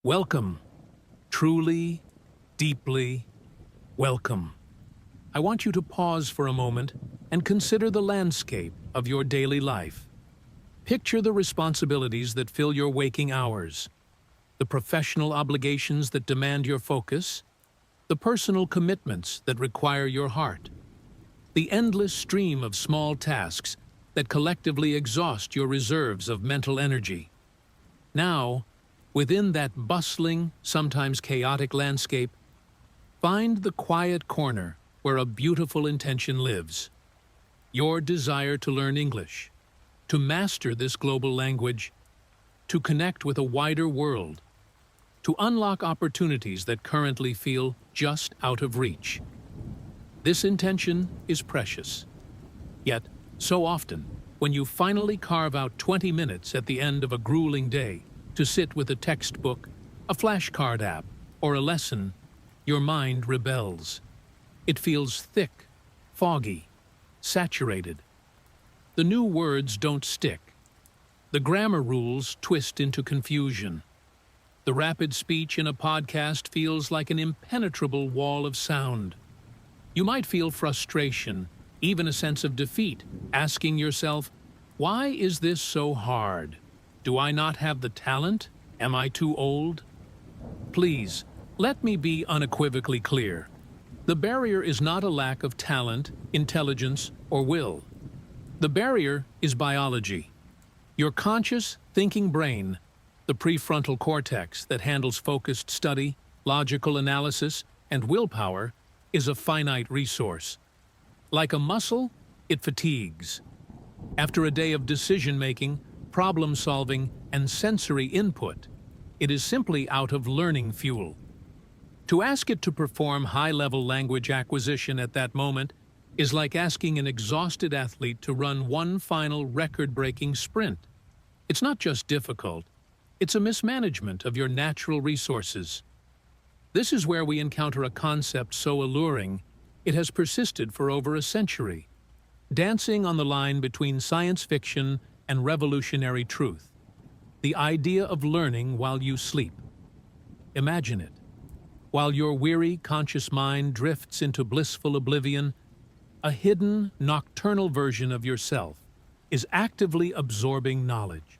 Welcome. Truly, deeply welcome. I want you to pause for a moment and consider the landscape of your daily life. Picture the responsibilities that fill your waking hours, the professional obligations that demand your focus, the personal commitments that require your heart, the endless stream of small tasks that collectively exhaust your reserves of mental energy. Now, within that bustling, sometimes chaotic landscape, find the quiet corner where a beautiful intention lives. Your desire to learn English, to master this global language, to connect with a wider world, to unlock opportunities that currently feel just out of reach. This intention is precious. Yet, so often, when you finally carve out 20 minutes at the end of a grueling day to sit with a textbook, a flashcard app, or a lesson, your mind rebels. It feels thick, foggy, saturated. The new words don't stick. The grammar rules twist into confusion. The rapid speech in a podcast feels like an impenetrable wall of sound. You might feel frustration, even a sense of defeat, asking yourself, why is this so hard? Do I not have the talent? Am I too old? Please, let me be unequivocally clear. The barrier is not a lack of talent, intelligence, or will. The barrier is biology. Your conscious, thinking brain, the prefrontal cortex that handles focused study, logical analysis, and willpower, is a finite resource. Like a muscle, it fatigues. After a day of decision-making, problem-solving, and sensory input, it is simply out of learning fuel. To ask it to perform high-level language acquisition at that moment is like asking an exhausted athlete to run one final record-breaking sprint. It's not just difficult, it's a mismanagement of your natural resources. This is where we encounter a concept so alluring, it has persisted for over a century, dancing on the line between science fiction and revolutionary truth. The idea of learning while you sleep. Imagine it. While your weary, conscious mind drifts into blissful oblivion, a hidden, nocturnal version of yourself is actively absorbing knowledge.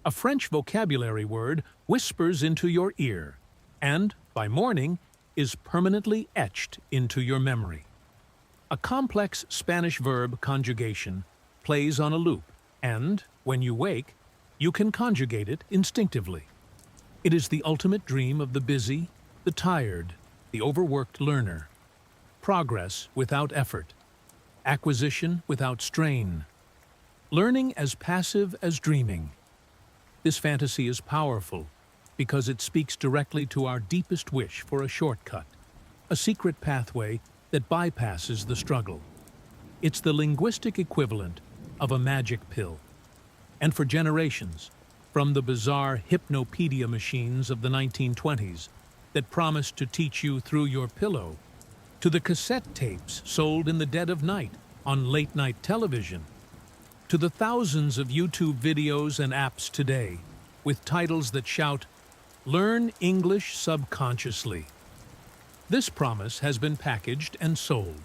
A French vocabulary word whispers into your ear, and, by morning, is permanently etched into your memory. A complex Spanish verb conjugation plays on a loop, and, when you wake, you can conjugate it instinctively. It is the ultimate dream of the busy, the tired, the overworked learner. Progress without effort. Acquisition without strain. Learning as passive as dreaming. This fantasy is powerful because it speaks directly to our deepest wish for a shortcut, a secret pathway that bypasses the struggle. It's the linguistic equivalent of a magic pill. And for generations, from the bizarre hypnopedia machines of the 1920s that promised to teach you through your pillow, to the cassette tapes sold in the dead of night on late-night television, to the thousands of YouTube videos and apps today with titles that shout, "Learn English subconsciously." This promise has been packaged and sold.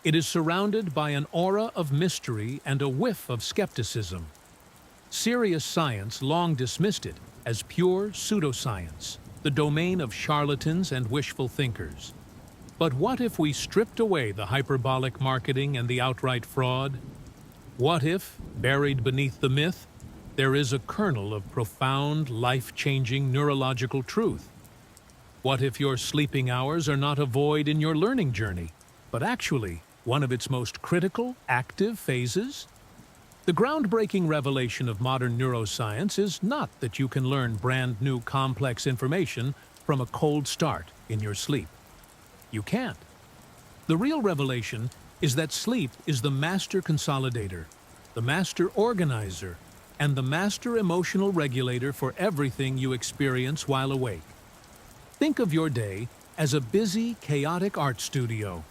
It is surrounded by an aura of mystery and a whiff of skepticism. Serious science long dismissed it as pure pseudoscience, the domain of charlatans and wishful thinkers. But what if we stripped away the hyperbolic marketing and the outright fraud? What if, buried beneath the myth, there is a kernel of profound, life-changing neurological truth? What if your sleeping hours are not a void in your learning journey, but actually one of its most critical, active phases? The groundbreaking revelation of modern neuroscience is not that you can learn brand new complex information from a cold start in your sleep. You can't. The real revelation is that sleep is the master consolidator, the master organizer, and the master emotional regulator for everything you experience while awake. Think of your day as a busy, chaotic art studio.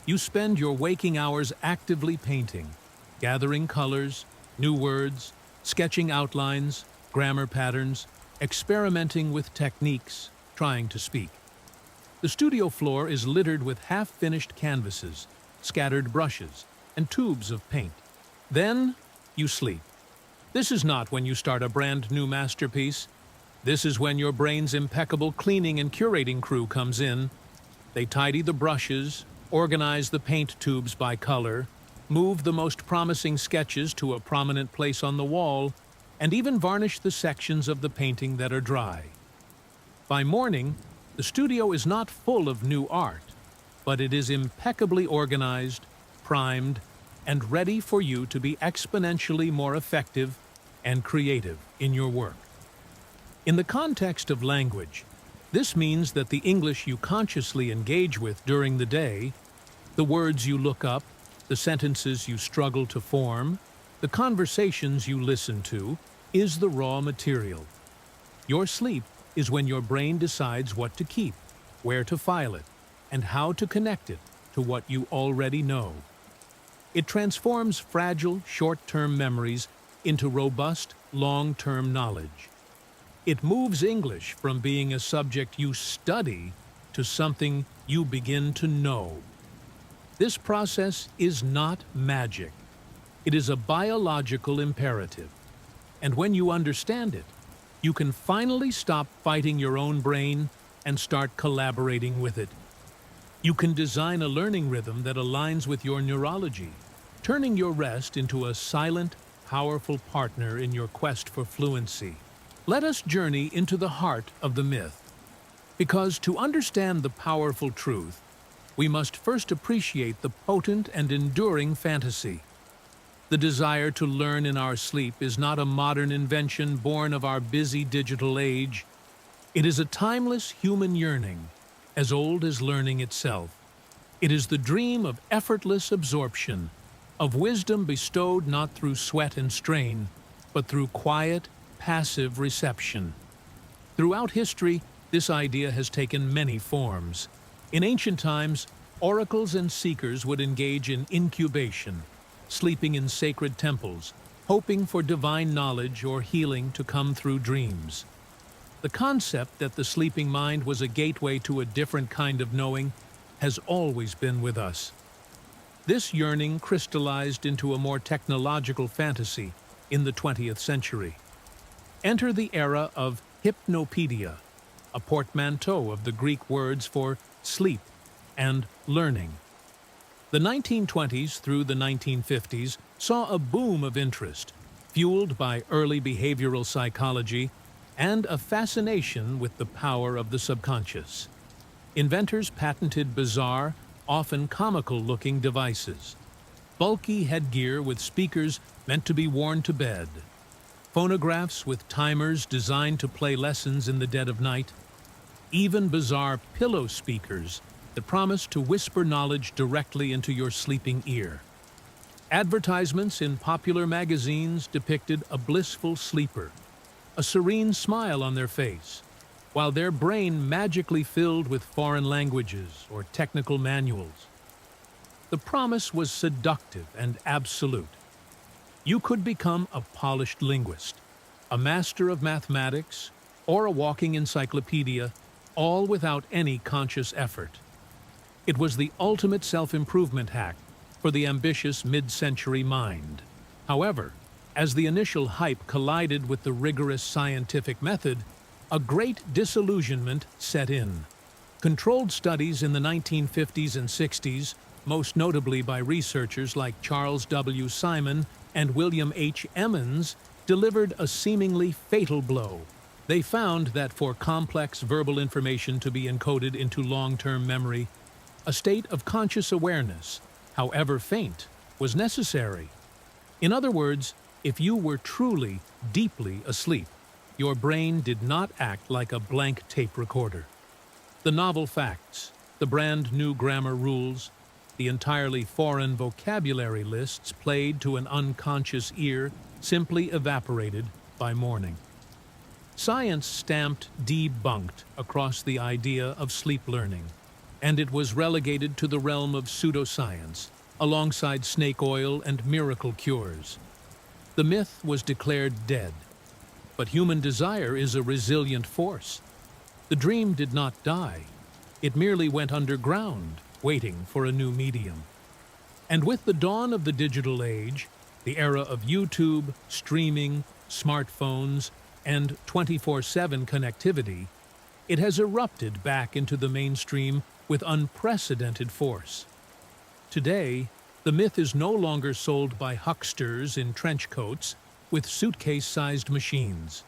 You spend your waking hours actively painting, gathering colors, new words, sketching outlines, grammar patterns, experimenting with techniques, trying to speak. The studio floor is littered with half-finished canvases, scattered brushes, and tubes of paint. Then, you sleep. This is not when you start a brand new masterpiece. This is when your brain's impeccable cleaning and curating crew comes in. They tidy the brushes, organize the paint tubes by color, move the most promising sketches to a prominent place on the wall, and even varnish the sections of the painting that are dry. By morning, the studio is not full of new art, but it is impeccably organized, primed, and ready for you to be exponentially more effective and creative in your work. In the context of language, this means that the English you consciously engage with during the day, the words you look up, the sentences you struggle to form, the conversations you listen to, is the raw material. Your sleep is when your brain decides what to keep, where to file it, and how to connect it to what you already know. It transforms fragile, short-term memories into robust, long-term knowledge. It moves English from being a subject you study to something you begin to know. This process is not magic. It is a biological imperative. And when you understand it, you can finally stop fighting your own brain and start collaborating with it. You can design a learning rhythm that aligns with your neurology, turning your rest into a silent, powerful partner in your quest for fluency. Let us journey into the heart of the myth. Because to understand the powerful truth, we must first appreciate the potent and enduring fantasy. The desire to learn in our sleep is not a modern invention born of our busy digital age. It is a timeless human yearning, as old as learning itself. It is the dream of effortless absorption, of wisdom bestowed not through sweat and strain, but through quiet, passive reception. Throughout history, this idea has taken many forms. In ancient times, oracles and seekers would engage in incubation, sleeping in sacred temples, hoping for divine knowledge or healing to come through dreams. The concept that the sleeping mind was a gateway to a different kind of knowing has always been with us. This yearning crystallized into a more technological fantasy in the 20th century. Enter the era of hypnopedia, a portmanteau of the Greek words for sleep and learning. The 1920s through the 1950s saw a boom of interest, fueled by early behavioral psychology and a fascination with the power of the subconscious. Inventors patented bizarre, often comical-looking devices, bulky headgear with speakers meant to be worn to bed, phonographs with timers designed to play lessons in the dead of night, even bizarre pillow speakers that promise to whisper knowledge directly into your sleeping ear. Advertisements in popular magazines depicted a blissful sleeper, a serene smile on their face, while their brain magically filled with foreign languages or technical manuals. The promise was seductive and absolute. You could become a polished linguist, a master of mathematics, or a walking encyclopedia, all without any conscious effort. It was the ultimate self-improvement hack for the ambitious mid-century mind. However, as the initial hype collided with the rigorous scientific method, a great disillusionment set in. Controlled studies in the 1950s and 60s, most notably by researchers like Charles W. Simon and William H. Emmons, delivered a seemingly fatal blow. They found that for complex verbal information to be encoded into long-term memory, a state of conscious awareness, however faint, was necessary. In other words, if you were truly, deeply asleep, your brain did not act like a blank tape recorder. The novel facts, the brand new grammar rules, the entirely foreign vocabulary lists played to an unconscious ear simply evaporated by morning. Science stamped debunked across the idea of sleep learning, and it was relegated to the realm of pseudoscience, alongside snake oil and miracle cures. The myth was declared dead. But human desire is a resilient force. The dream did not die. It merely went underground, waiting for a new medium. And with the dawn of the digital age, the era of YouTube, streaming, smartphones, and 24/7 connectivity, it has erupted back into the mainstream with unprecedented force. Today, the myth is no longer sold by hucksters in trench coats with suitcase-sized machines.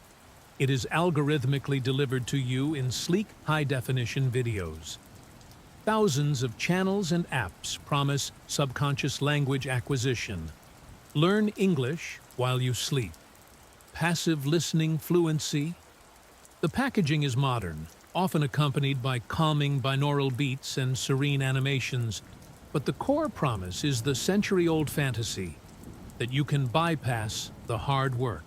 It is algorithmically delivered to you in sleek, high-definition videos. Thousands of channels and apps promise subconscious language acquisition. Learn English while you sleep. Passive listening fluency. The packaging is modern, often accompanied by calming binaural beats and serene animations, but the core promise is the century-old fantasy that you can bypass the hard work.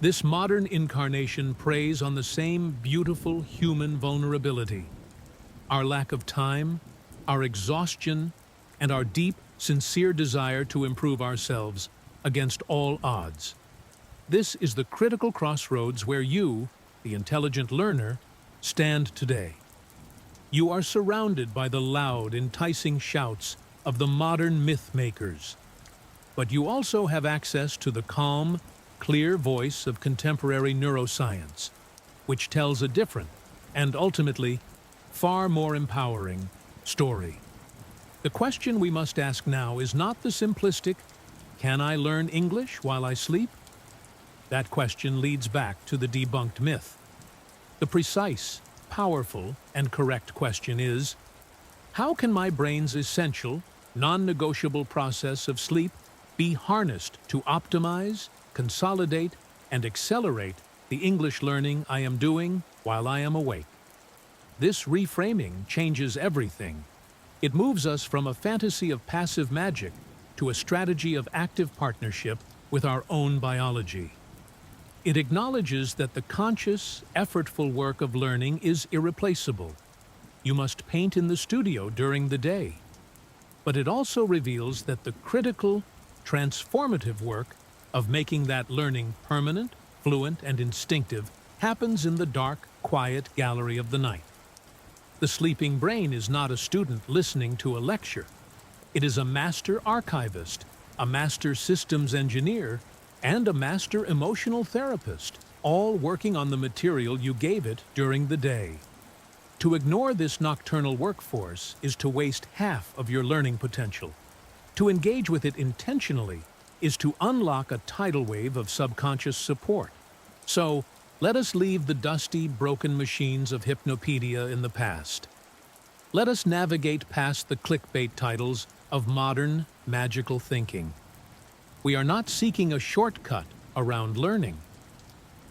This modern incarnation preys on the same beautiful human vulnerability: our lack of time, our exhaustion, and our deep, sincere desire to improve ourselves against all odds. This is the critical crossroads where you, the intelligent learner, stand today. You are surrounded by the loud, enticing shouts of the modern myth makers. But you also have access to the calm, clear voice of contemporary neuroscience, which tells a different, and ultimately, far more empowering story. The question we must ask now is not the simplistic, "Can I learn English while I sleep?" That question leads back to the debunked myth. The precise, powerful, and correct question is, how can my brain's essential, non-negotiable process of sleep be harnessed to optimize, consolidate, and accelerate the English learning I am doing while I am awake? This reframing changes everything. It moves us from a fantasy of passive magic to a strategy of active partnership with our own biology. It acknowledges that the conscious, effortful work of learning is irreplaceable. You must paint in the studio during the day. But it also reveals that the critical, transformative work of making that learning permanent, fluent, and instinctive happens in the dark, quiet gallery of the night. The sleeping brain is not a student listening to a lecture. It is a master archivist, a master systems engineer, and a master emotional therapist, all working on the material you gave it during the day. To ignore this nocturnal workforce is to waste half of your learning potential. To engage with it intentionally is to unlock a tidal wave of subconscious support. So, let us leave the dusty, broken machines of hypnopedia in the past. Let us navigate past the clickbait titles of modern, magical thinking. We are not seeking a shortcut around learning.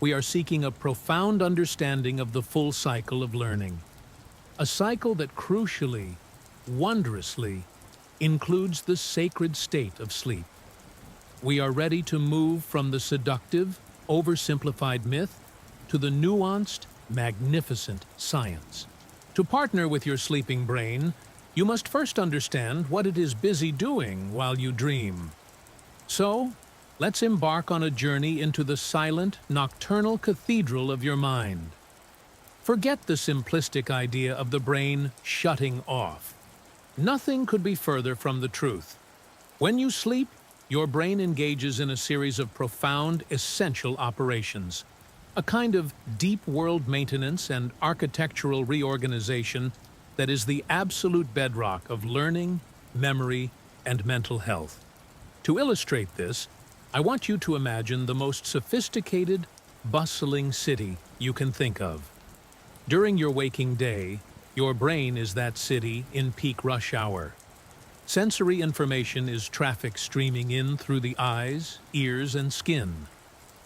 We are seeking a profound understanding of the full cycle of learning. A cycle that crucially, wondrously, includes the sacred state of sleep. We are ready to move from the seductive, oversimplified myth to the nuanced, magnificent science. To partner with your sleeping brain, you must first understand what it is busy doing while you dream. So, let's embark on a journey into the silent, nocturnal cathedral of your mind. Forget the simplistic idea of the brain shutting off. Nothing could be further from the truth. When you sleep, your brain engages in a series of profound, essential operations. A kind of deep world maintenance and architectural reorganization that is the absolute bedrock of learning, memory, and mental health. To illustrate this, I want you to imagine the most sophisticated, bustling city you can think of. During your waking day, your brain is that city in peak rush hour. Sensory information is traffic streaming in through the eyes, ears, and skin.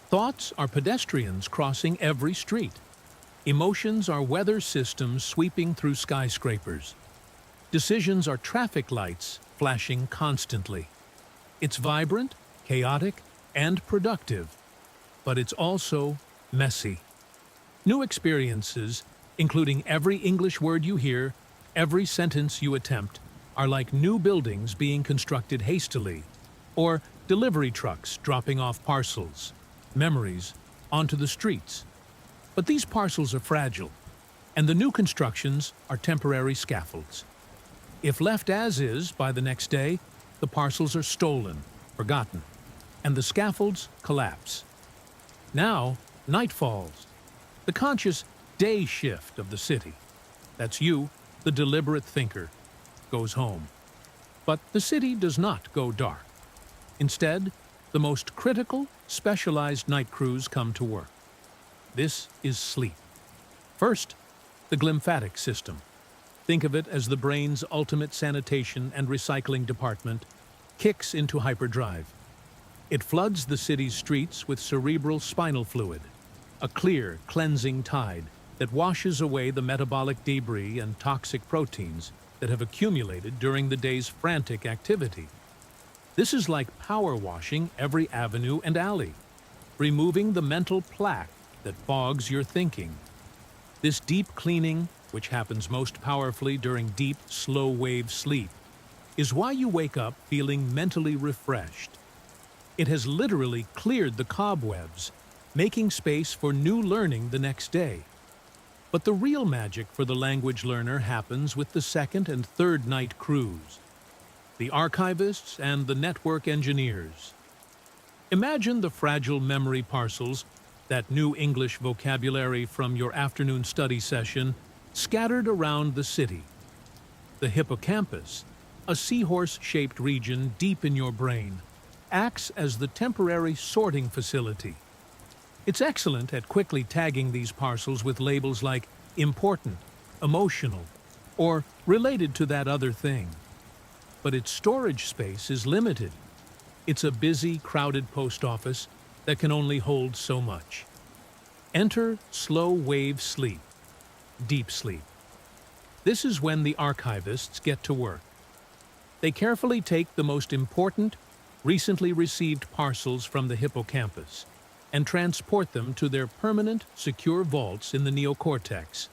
Thoughts are pedestrians crossing every street. Emotions are weather systems sweeping through skyscrapers. Decisions are traffic lights flashing constantly. It's vibrant, chaotic, and productive, but it's also messy. New experiences, including every English word you hear, every sentence you attempt, are like new buildings being constructed hastily, or delivery trucks dropping off parcels. Memories onto the streets. But these parcels are fragile, and the new constructions are temporary scaffolds. If left as is by the next day, the parcels are stolen, forgotten, and the scaffolds collapse. Now, night falls, the conscious day shift of the city. That's you, the deliberate thinker, goes home. But the city does not go dark. Instead, the most critical, specialized night crews come to work. This is sleep. First, the glymphatic system. Think of it as the brain's ultimate sanitation and recycling department, kicks into hyperdrive. It floods the city's streets with cerebral spinal fluid, a clear, cleansing tide that washes away the metabolic debris and toxic proteins that have accumulated during the day's frantic activity. This is like power washing every avenue and alley, removing the mental plaque that fogs your thinking. This deep cleaning, which happens most powerfully during deep, slow-wave sleep, is why you wake up feeling mentally refreshed. It has literally cleared the cobwebs, making space for new learning the next day. But the real magic for the language learner happens with the second and third night crews, the archivists and the network engineers. Imagine the fragile memory parcels, that new English vocabulary from your afternoon study session, scattered around the city. The hippocampus, a seahorse-shaped region deep in your brain, acts as the temporary sorting facility. It's excellent at quickly tagging these parcels with labels like important, emotional, or related to that other thing. But its storage space is limited. It's a busy, crowded post office that can only hold so much. Enter slow-wave sleep, deep sleep. This is when the archivists get to work. They carefully take the most important, recently received parcels from the hippocampus and transport them to their permanent, secure vaults in the neocortex,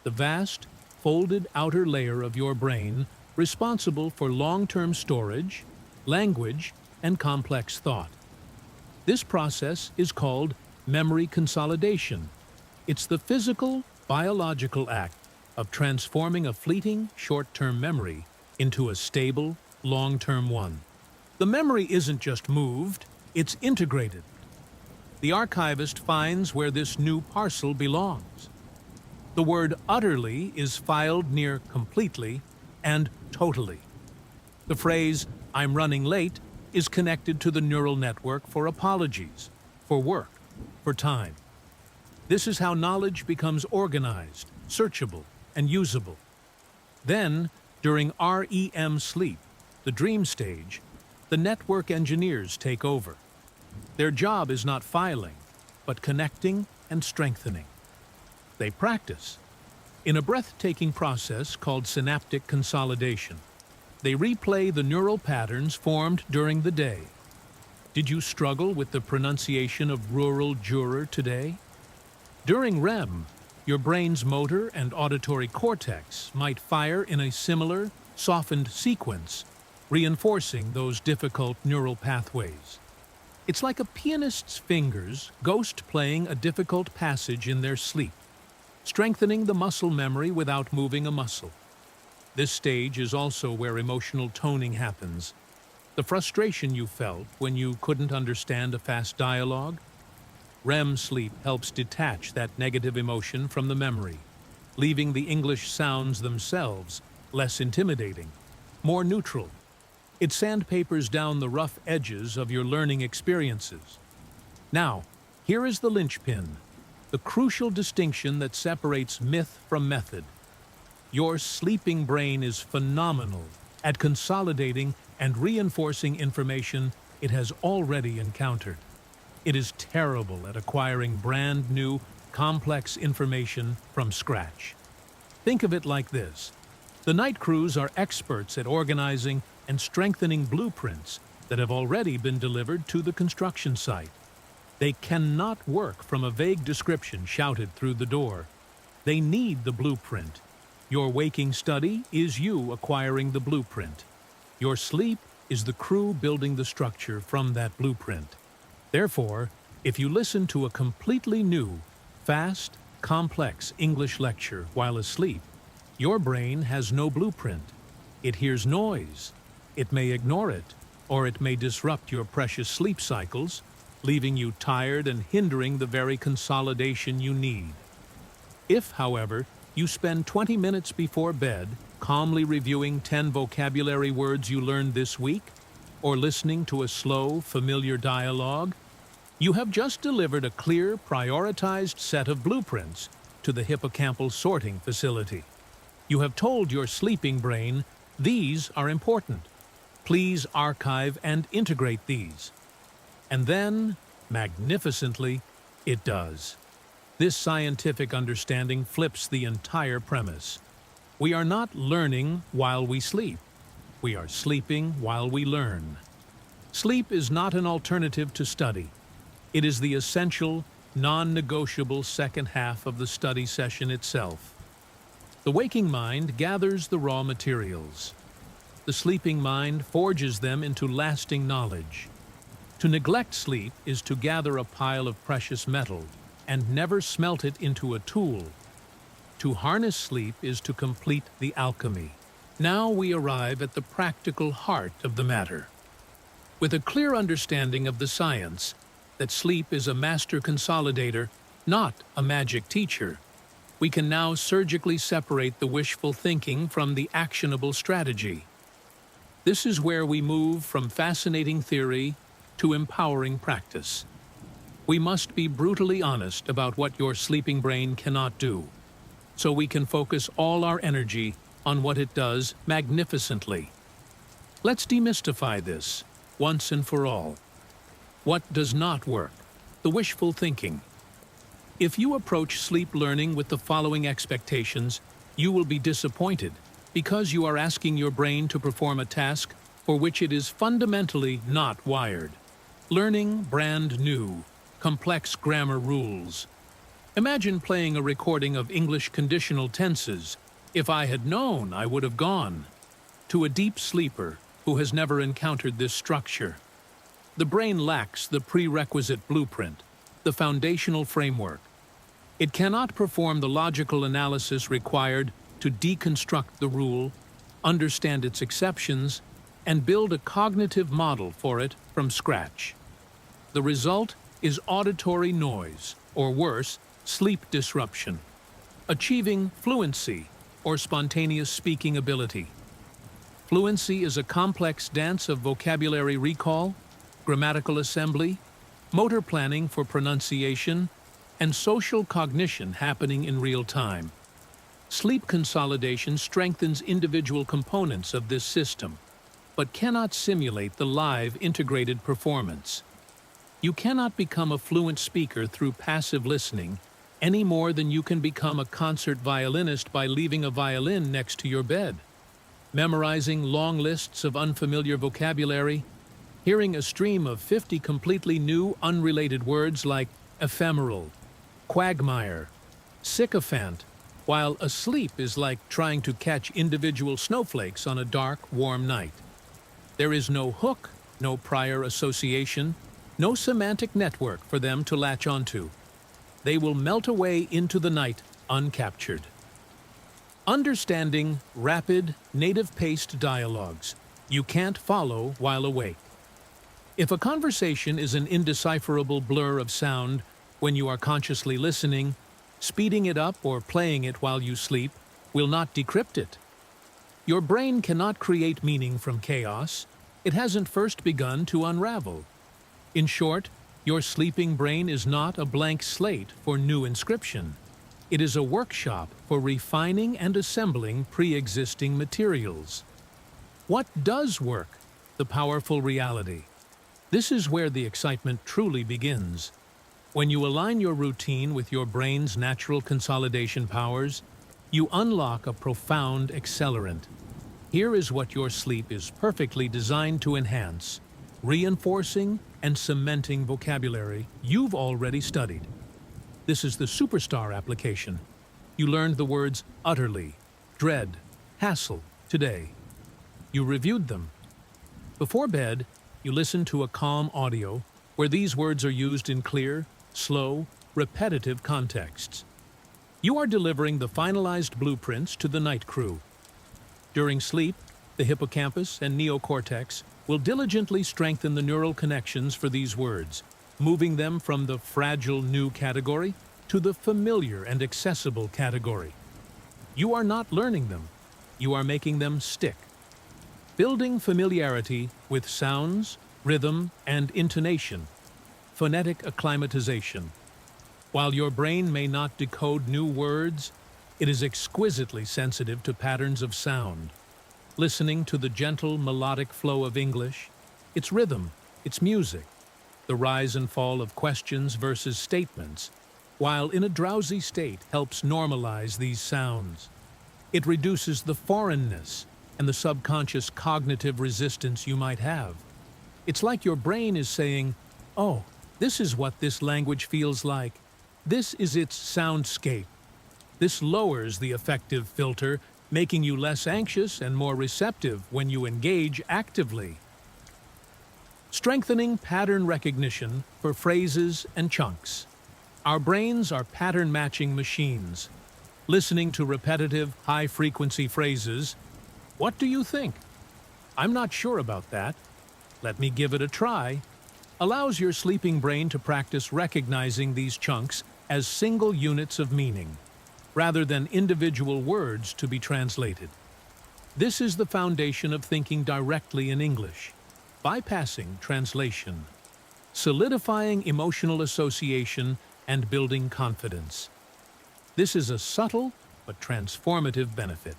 the vast, folded outer layer of your brain responsible for long-term storage, language, and complex thought. This process is called memory consolidation. It's the physical, biological act of transforming a fleeting, short-term memory into a stable, long-term one. The memory isn't just moved, it's integrated. The archivist finds where this new parcel belongs. The word utterly is filed near completely and totally. The phrase, "I'm running late," is connected to the neural network for apologies, for work, for time. This is how knowledge becomes organized, searchable, and usable. Then, during REM sleep, the dream stage, the network engineers take over. Their job is not filing, but connecting and strengthening. They practice. In a breathtaking process called synaptic consolidation, they replay the neural patterns formed during the day. Did you struggle with the pronunciation of rural juror today? During REM, your brain's motor and auditory cortex might fire in a similar, softened sequence, reinforcing those difficult neural pathways. It's like a pianist's fingers ghost playing a difficult passage in their sleep, strengthening the muscle memory without moving a muscle. This stage is also where emotional toning happens. The frustration you felt when you couldn't understand a fast dialogue? REM sleep helps detach that negative emotion from the memory, leaving the English sounds themselves less intimidating, more neutral. It sandpapers down the rough edges of your learning experiences. Now, here is the linchpin, the crucial distinction that separates myth from method. Your sleeping brain is phenomenal at consolidating and reinforcing information it has already encountered. It is terrible at acquiring brand new, complex information from scratch. Think of it like this. The night crews are experts at organizing and strengthening blueprints that have already been delivered to the construction site. They cannot work from a vague description shouted through the door. They need the blueprint. Your waking study is you acquiring the blueprint. Your sleep is the crew building the structure from that blueprint. Therefore, If you listen to a completely new, fast, complex English lecture while asleep, your brain has no blueprint. It hears noise. It may ignore it, or it may disrupt your precious sleep cycles, leaving you tired and hindering the very consolidation you need. If, however, you spend 20 minutes before bed calmly reviewing 10 vocabulary words you learned this week, or listening to a slow, familiar dialogue, you have just delivered a clear, prioritized set of blueprints to the hippocampal sorting facility. You have told your sleeping brain, these are important. Please archive and integrate these. And then, magnificently, it does. This scientific understanding flips the entire premise. We are not learning while we sleep. We are sleeping while we learn. Sleep is not an alternative to study. It is the essential, non-negotiable second half of the study session itself. The waking mind gathers the raw materials. The sleeping mind forges them into lasting knowledge. To neglect sleep is to gather a pile of precious metal and never smelt it into a tool. To harness sleep is to complete the alchemy. Now we arrive at the practical heart of the matter. With a clear understanding of the science, that sleep is a master consolidator, not a magic teacher, we can now surgically separate the wishful thinking from the actionable strategy. This is where we move from fascinating theory to empowering practice. We must be brutally honest about what your sleeping brain cannot do, so we can focus all our energy on what it does magnificently. Let's demystify this, once and for all. What does not work? The wishful thinking. If you approach sleep learning with the following expectations, you will be disappointed because you are asking your brain to perform a task for which it is fundamentally not wired. Learning brand new, complex grammar rules. Imagine playing a recording of English conditional tenses. If I had known, I would have gone. To a deep sleeper who has never encountered this structure, the brain lacks the prerequisite blueprint, the foundational framework. It cannot perform the logical analysis required to deconstruct the rule, understand its exceptions, and build a cognitive model for it from scratch. The result is auditory noise, or worse, sleep disruption. Achieving fluency, or spontaneous speaking ability. Fluency is a complex dance of vocabulary recall, grammatical assembly, motor planning for pronunciation, and social cognition happening in real time. Sleep consolidation strengthens individual components of this system, but cannot simulate the live integrated performance. You cannot become a fluent speaker through passive listening any more than you can become a concert violinist by leaving a violin next to your bed. Memorizing long lists of unfamiliar vocabulary, hearing a stream of 50 completely new, unrelated words like ephemeral, quagmire, sycophant, while asleep is like trying to catch individual snowflakes on a dark, warm night. There is no hook, no prior association, no semantic network for them to latch onto. They will melt away into the night uncaptured. Understanding rapid, native-paced dialogues you can't follow while awake. If a conversation is an indecipherable blur of sound when you are consciously listening, speeding it up or playing it while you sleep will not decrypt it. Your brain cannot create meaning from chaos. It hasn't first begun to unravel. In short, your sleeping brain is not a blank slate for new inscription. It is a workshop for refining and assembling pre-existing materials. What does work? The powerful reality. This is where the excitement truly begins. When you align your routine with your brain's natural consolidation powers, you unlock a profound accelerant. Here is what your sleep is perfectly designed to enhance, reinforcing and cementing vocabulary you've already studied. This is the superstar application. You learned the words utterly, dread, hassle today. You reviewed them. Before bed, you listened to a calm audio, where these words are used in clear, slow, repetitive contexts. You are delivering the finalized blueprints to the night crew. During sleep, the hippocampus and neocortex will diligently strengthen the neural connections for these words, moving them from the fragile new category to the familiar and accessible category. You are not learning them, you are making them stick. Building familiarity with sounds, rhythm, and intonation, phonetic acclimatization. While your brain may not decode new words, it is exquisitely sensitive to patterns of sound. Listening to the gentle, melodic flow of English, its rhythm, its music, the rise and fall of questions versus statements, while in a drowsy state helps normalize these sounds. It reduces the foreignness and the subconscious cognitive resistance you might have. It's like your brain is saying, "Oh, this is what this language feels like. This is its soundscape." This lowers the affective filter, making you less anxious and more receptive when you engage actively. Strengthening pattern recognition for phrases and chunks. Our brains are pattern-matching machines. Listening to repetitive, high-frequency phrases, "What do you think? I'm not sure about that. Let me give it a try," allows your sleeping brain to practice recognizing these chunks as single units of meaning, rather than individual words to be translated. This is the foundation of thinking directly in English, bypassing translation, solidifying emotional association, and building confidence. This is a subtle but transformative benefit.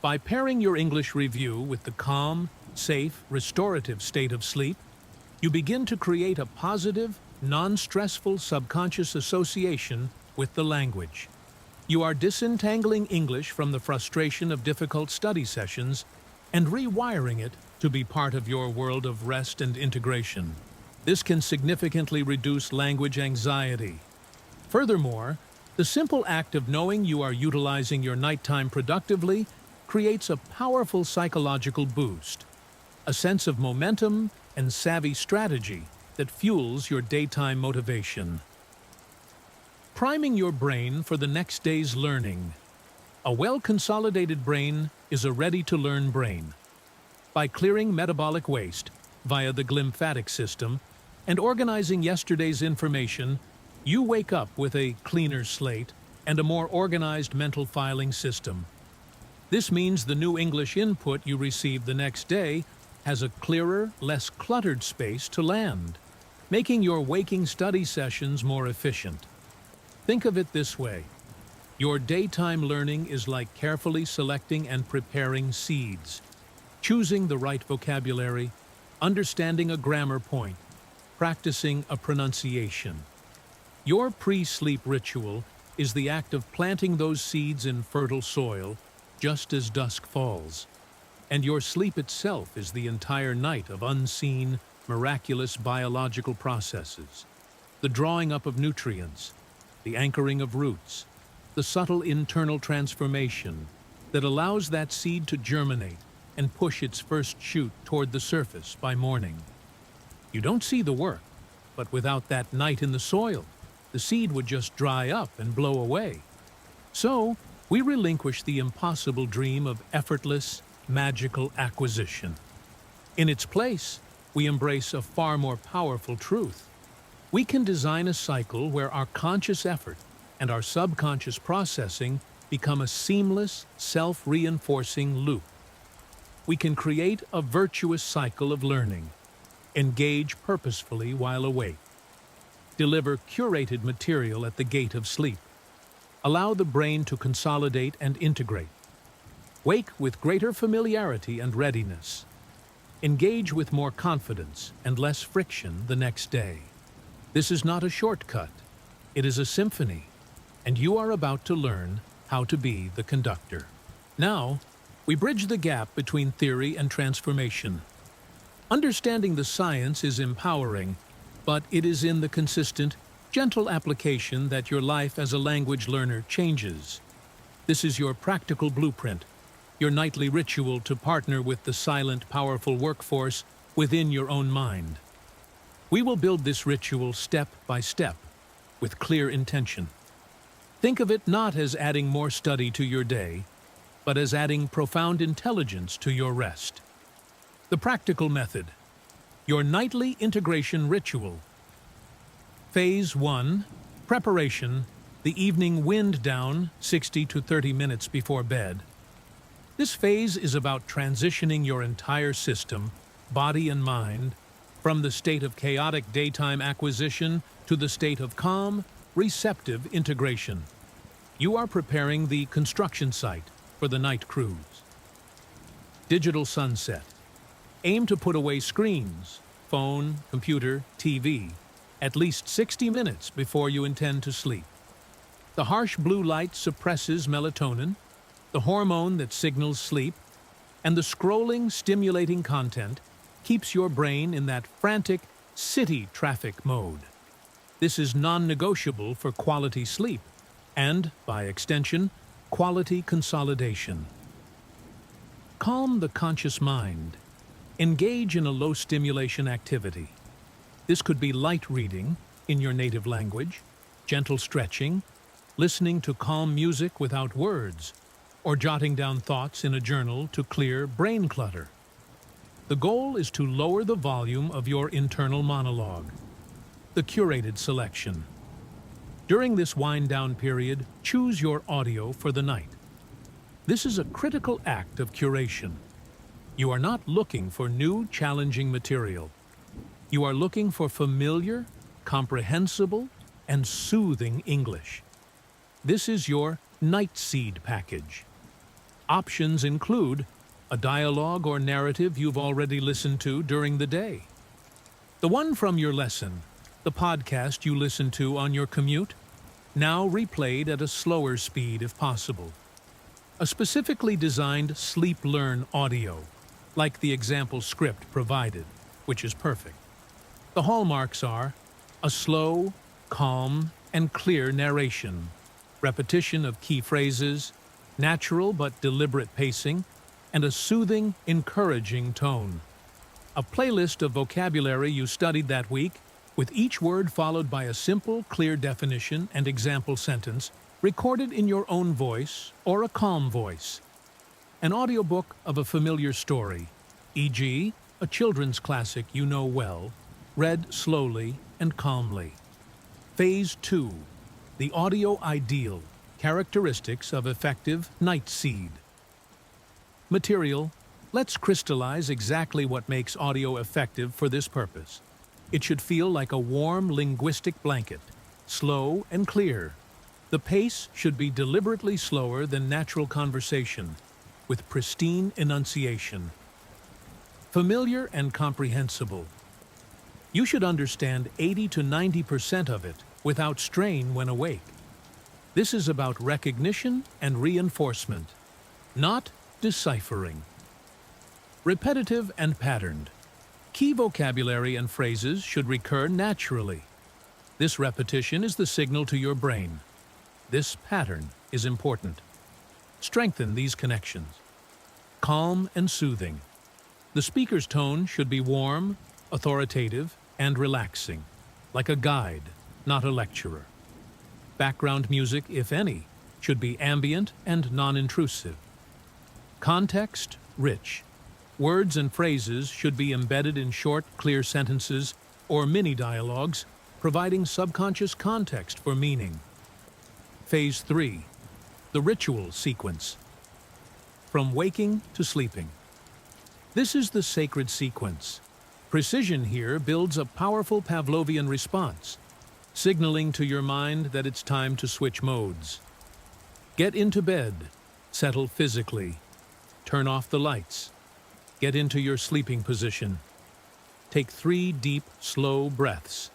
By pairing your English review with the calm, safe, restorative state of sleep, you begin to create a positive, non-stressful subconscious association with the language. You are disentangling English from the frustration of difficult study sessions and rewiring it to be part of your world of rest and integration. This can significantly reduce language anxiety. Furthermore, the simple act of knowing you are utilizing your nighttime productively creates a powerful psychological boost, a sense of momentum and savvy strategy that fuels your daytime motivation. Priming your brain for the next day's learning. A well-consolidated brain is a ready-to-learn brain. By clearing metabolic waste via the glymphatic system and organizing yesterday's information, you wake up with a cleaner slate and a more organized mental filing system. This means the new English input you receive the next day has a clearer, less cluttered space to land, making your waking study sessions more efficient. Think of it this way. Your daytime learning is like carefully selecting and preparing seeds, choosing the right vocabulary, understanding a grammar point, practicing a pronunciation. Your pre-sleep ritual is the act of planting those seeds in fertile soil just as dusk falls. And your sleep itself is the entire night of unseen, miraculous biological processes. The drawing up of nutrients, the anchoring of roots, the subtle internal transformation that allows that seed to germinate and push its first shoot toward the surface by morning. You don't see the work, but without that night in the soil, the seed would just dry up and blow away. So, we relinquish the impossible dream of effortless, magical acquisition. In its place, we embrace a far more powerful truth. We can design a cycle where our conscious effort and our subconscious processing become a seamless, self-reinforcing loop. We can create a virtuous cycle of learning, engage purposefully while awake, deliver curated material at the gate of sleep, allow the brain to consolidate and integrate, wake with greater familiarity and readiness, engage with more confidence and less friction the next day. This is not a shortcut, it is a symphony, and you are about to learn how to be the conductor. Now, we bridge the gap between theory and transformation. Understanding the science is empowering, but it is in the consistent, gentle application that your life as a language learner changes. This is your practical blueprint, your nightly ritual to partner with the silent, powerful workforce within your own mind. We will build this ritual step by step, with clear intention. Think of it not as adding more study to your day, but as adding profound intelligence to your rest. The practical method: your nightly integration ritual. Phase 1. Preparation, the evening wind down 60 to 30 minutes before bed. This phase is about transitioning your entire system, body and mind, from the state of chaotic daytime acquisition to the state of calm, receptive integration. You are preparing the construction site for the night cruise. Digital sunset. Aim to put away screens, phone, computer, TV, at least 60 minutes before you intend to sleep. The harsh blue light suppresses melatonin, the hormone that signals sleep, and the scrolling, stimulating content keeps your brain in that frantic city traffic mode. This is non-negotiable for quality sleep and, by extension, quality consolidation. Calm the conscious mind. Engage in a low-stimulation activity. This could be light reading in your native language, gentle stretching, listening to calm music without words, or jotting down thoughts in a journal to clear brain clutter. The goal is to lower the volume of your internal monologue. The curated selection. During this wind-down period, choose your audio for the night. This is a critical act of curation. You are not looking for new, challenging material. You are looking for familiar, comprehensible, and soothing English. This is your night seed package. Options include a dialogue or narrative you've already listened to during the day, the one from your lesson, the podcast you listened to on your commute, now replayed at a slower speed if possible, a specifically designed sleep-learn audio, like the example script provided, which is perfect. The hallmarks are a slow, calm, and clear narration, repetition of key phrases, natural but deliberate pacing, and a soothing, encouraging tone. A playlist of vocabulary you studied that week, with each word followed by a simple, clear definition and example sentence, recorded in your own voice or a calm voice. An audiobook of a familiar story, e.g., a children's classic you know well, read slowly and calmly. Phase 2. The audio ideal. Characteristics of effective night seed. Material. Let's crystallize exactly what makes audio effective for this purpose. It should feel like a warm linguistic blanket, slow and clear. The pace should be deliberately slower than natural conversation, with pristine enunciation. Familiar and comprehensible. You should understand 80 to 90% of it without strain when awake. This is about recognition and reinforcement, not deciphering. Repetitive and patterned. Key vocabulary and phrases should recur naturally. This repetition is the signal to your brain. This pattern is important. Strengthen these connections. Calm and soothing. The speaker's tone should be warm, authoritative, and relaxing, like a guide, not a lecturer. Background music, if any, should be ambient and non-intrusive. Context, rich. Words and phrases should be embedded in short, clear sentences or mini-dialogues, providing subconscious context for meaning. Phase 3. The ritual sequence. From waking to sleeping. This is the sacred sequence. Precision here builds a powerful Pavlovian response, signaling to your mind that it's time to switch modes. Get into bed, settle physically, turn off the lights, get into your sleeping position. Take 3 deep, slow breaths,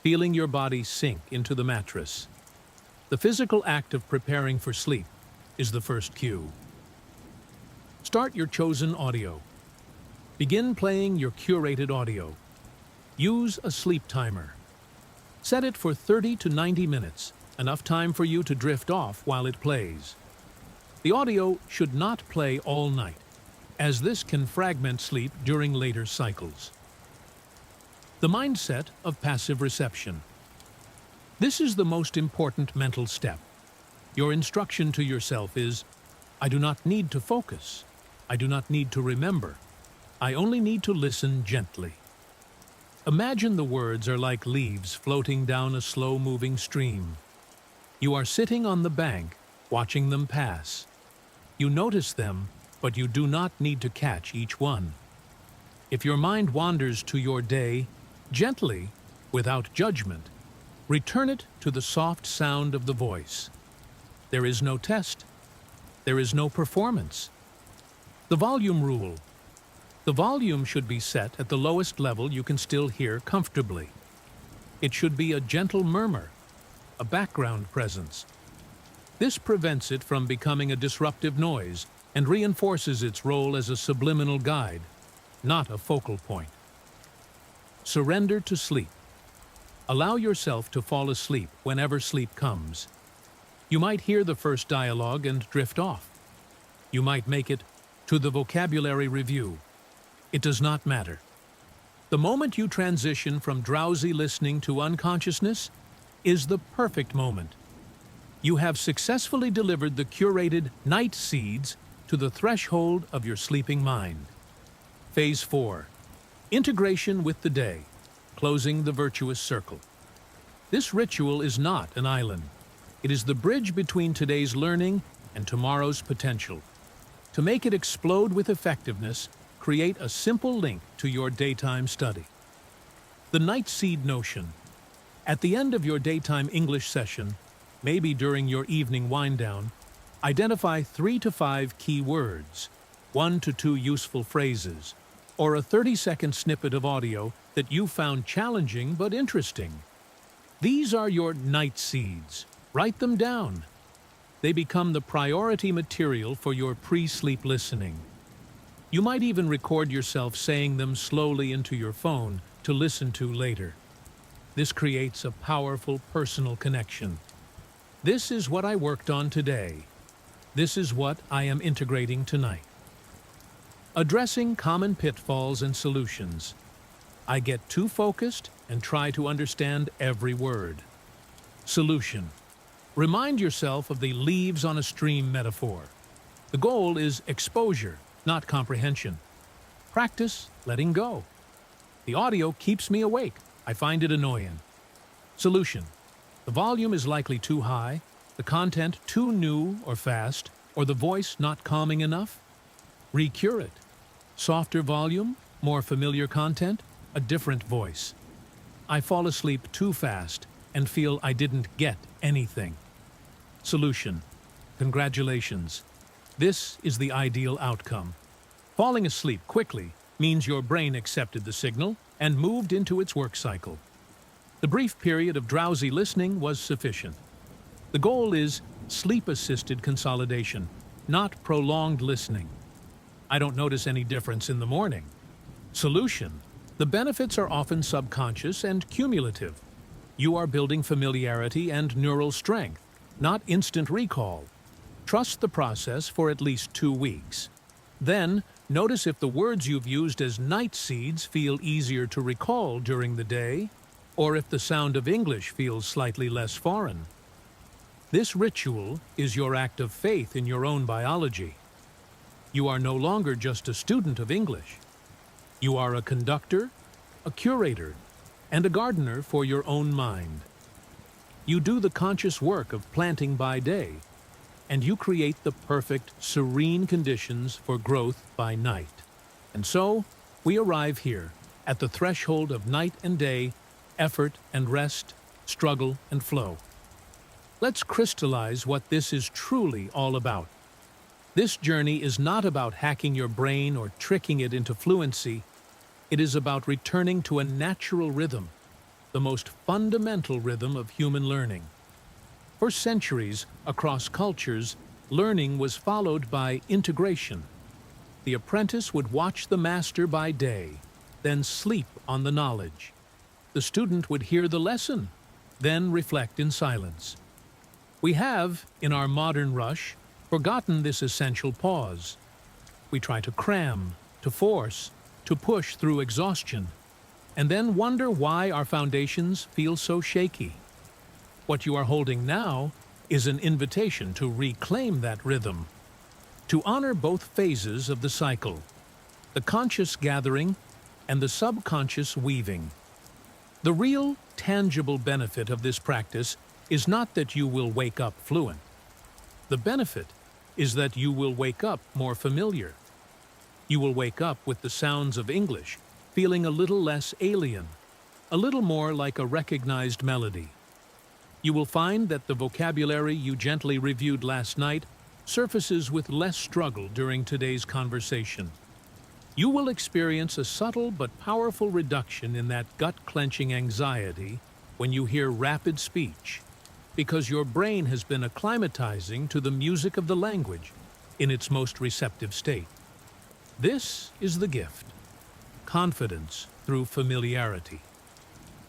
feeling your body sink into the mattress. The physical act of preparing for sleep is the first cue. Start your chosen audio. Begin playing your curated audio. Use a sleep timer. Set it for 30 to 90 minutes, enough time for you to drift off while it plays. The audio should not play all night, as this can fragment sleep during later cycles. The mindset of passive reception. This is the most important mental step. Your instruction to yourself is, I do not need to focus. I do not need to remember. I only need to listen gently. Imagine the words are like leaves floating down a slow-moving stream. You are sitting on the bank, watching them pass. You notice them, but you do not need to catch each one. If your mind wanders to your day, gently, without judgment, return it to the soft sound of the voice. There is no test. There is no performance. The volume rule. The volume should be set at the lowest level you can still hear comfortably. It should be a gentle murmur, a background presence. This prevents it from becoming a disruptive noise and reinforces its role as a subliminal guide, not a focal point. Surrender to sleep. Allow yourself to fall asleep whenever sleep comes. You might hear the first dialogue and drift off. You might make it to the vocabulary review. It does not matter. The moment you transition from drowsy listening to unconsciousness is the perfect moment. You have successfully delivered the curated night seeds to the threshold of your sleeping mind. Phase 4. Integration with the day, closing the virtuous circle. This ritual is not an island. It is the bridge between today's learning and tomorrow's potential. To make it explode with effectiveness, create a simple link to your daytime study. The night seed notion. At the end of your daytime English session, maybe during your evening wind-down, identify 3 to 5 key words, 1 to 2 useful phrases, or a 30-second snippet of audio that you found challenging but interesting. These are your night seeds. Write them down. They become the priority material for your pre-sleep listening. You might even record yourself saying them slowly into your phone to listen to later. This creates a powerful personal connection. This is what I worked on today. This is what I am integrating tonight. Addressing common pitfalls and solutions. I get too focused and try to understand every word. Solution. Remind yourself of the leaves on a stream metaphor. The goal is exposure, not comprehension. Practice letting go. The audio keeps me awake. I find it annoying. Solution. The volume is likely too high, the content too new or fast, or the voice not calming enough. Recure it. Softer volume, more familiar content, a different voice. I fall asleep too fast and feel I didn't get anything. Solution. Congratulations. This is the ideal outcome. Falling asleep quickly means your brain accepted the signal and moved into its work cycle. The brief period of drowsy listening was sufficient. The goal is sleep-assisted consolidation, not prolonged listening. I don't notice any difference in the morning. Solution. The benefits are often subconscious and cumulative. You are building familiarity and neural strength, not instant recall. Trust the process for at least 2 weeks. Then, notice if the words you've used as night seeds feel easier to recall during the day, or if the sound of English feels slightly less foreign. This ritual is your act of faith in your own biology. You are no longer just a student of English. You are a conductor, a curator, and a gardener for your own mind. You do the conscious work of planting by day, and you create the perfect, serene conditions for growth by night. And so, we arrive here, at the threshold of night and day, effort and rest, struggle and flow. Let's crystallize what this is truly all about. This journey is not about hacking your brain or tricking it into fluency. It is about returning to a natural rhythm, the most fundamental rhythm of human learning. For centuries, across cultures, learning was followed by integration. The apprentice would watch the master by day, then sleep on the knowledge. The student would hear the lesson, then reflect in silence. We have, in our modern rush, forgotten this essential pause. We try to cram, to force, to push through exhaustion. and then wonder why our foundations feel so shaky. What you are holding now is an invitation to reclaim that rhythm, to honor both phases of the cycle, the conscious gathering and the subconscious weaving. The real, tangible benefit of this practice is not that you will wake up fluent. The benefit is that you will wake up more familiar. You will wake up with the sounds of English, feeling a little less alien, a little more like a recognized melody. You will find that the vocabulary you gently reviewed last night surfaces with less struggle during today's conversation. You will experience a subtle but powerful reduction in that gut-clenching anxiety when you hear rapid speech, because your brain has been acclimatizing to the music of the language in its most receptive state. This is the gift: confidence through familiarity.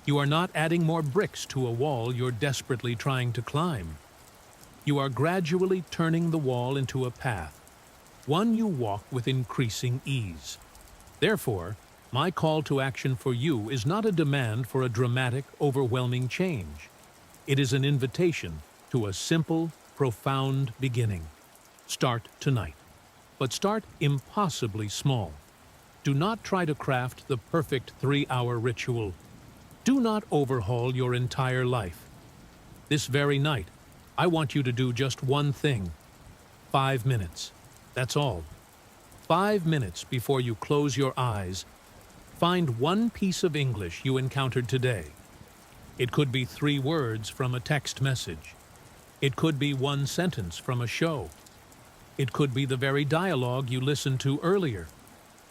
You are not adding more bricks to a wall you're desperately trying to climb. You are gradually turning the wall into a path, one you walk with increasing ease. Therefore, my call to action for you is not a demand for a dramatic, overwhelming change. It is an invitation to a simple, profound beginning. Start tonight, but start impossibly small. Do not try to craft the perfect 3-hour ritual. Do not overhaul your entire life. This very night, I want you to do just one thing. 5 minutes. That's all. 5 minutes before you close your eyes. Find one piece of English you encountered today. It could be 3 words from a text message. It could be 1 sentence from a show. It could be the very dialogue you listened to earlier.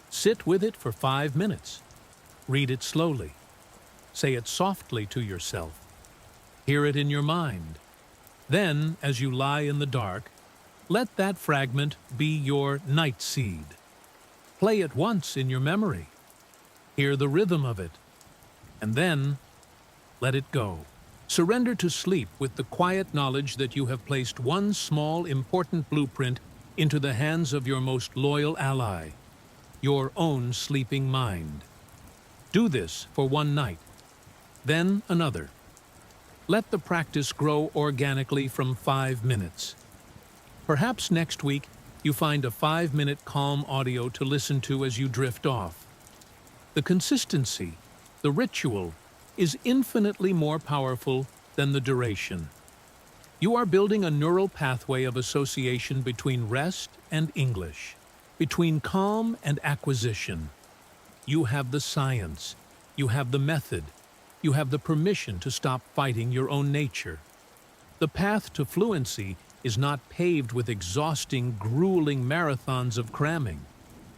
Sit with it for 5 minutes. Read it slowly. Say it softly to yourself. Hear it in your mind. Then, as you lie in the dark, let that fragment be your night seed. Play it once in your memory. Hear the rhythm of it. And then, let it go. Surrender to sleep with the quiet knowledge that you have placed one small, important blueprint into the hands of your most loyal ally, your own sleeping mind. Do this for one night, then another. Let the practice grow organically from 5 minutes. Perhaps next week you find a 5-minute calm audio to listen to as you drift off. The consistency, the ritual, is infinitely more powerful than the duration. You are building a neural pathway of association between rest and English, between calm and acquisition. You have the science, you have the method, you have the permission to stop fighting your own nature. The path to fluency is not paved with exhausting, grueling marathons of cramming.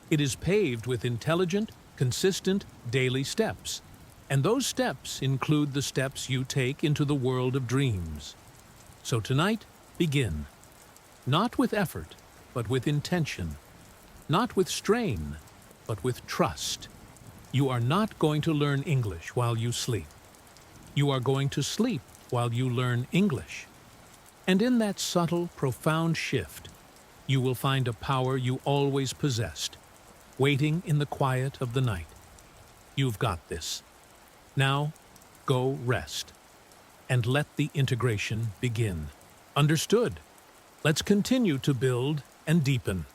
It is paved with intelligent, consistent, daily steps. And those steps include the steps you take into the world of dreams. So tonight, begin. Not with effort, but with intention. Not with strain, but with trust. You are not going to learn English while you sleep. You are going to sleep while you learn English. And in that subtle, profound shift, you will find a power you always possessed, waiting in the quiet of the night. You've got this. Now, go rest, and let the integration begin. Understood? Let's continue to build and deepen.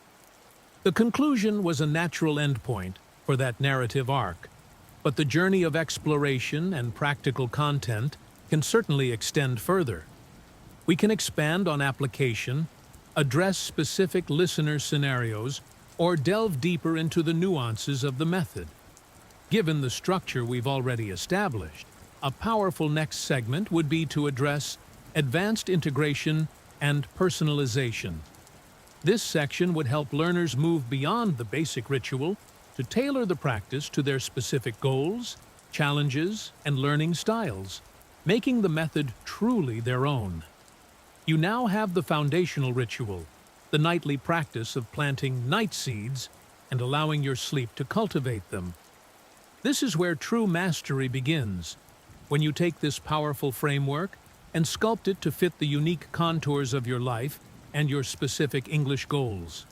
The conclusion was a natural endpoint for that narrative arc, but the journey of exploration and practical content can certainly extend further. We can expand on application, address specific listener scenarios, or delve deeper into the nuances of the method. Given the structure we've already established, a powerful next segment would be to address advanced integration and personalization. This section would help learners move beyond the basic ritual to tailor the practice to their specific goals, challenges, and learning styles, making the method truly their own. You now have the foundational ritual, the nightly practice of planting night seeds and allowing your sleep to cultivate them. This is where true mastery begins, when you take this powerful framework and sculpt it to fit the unique contours of your life and your specific English goals.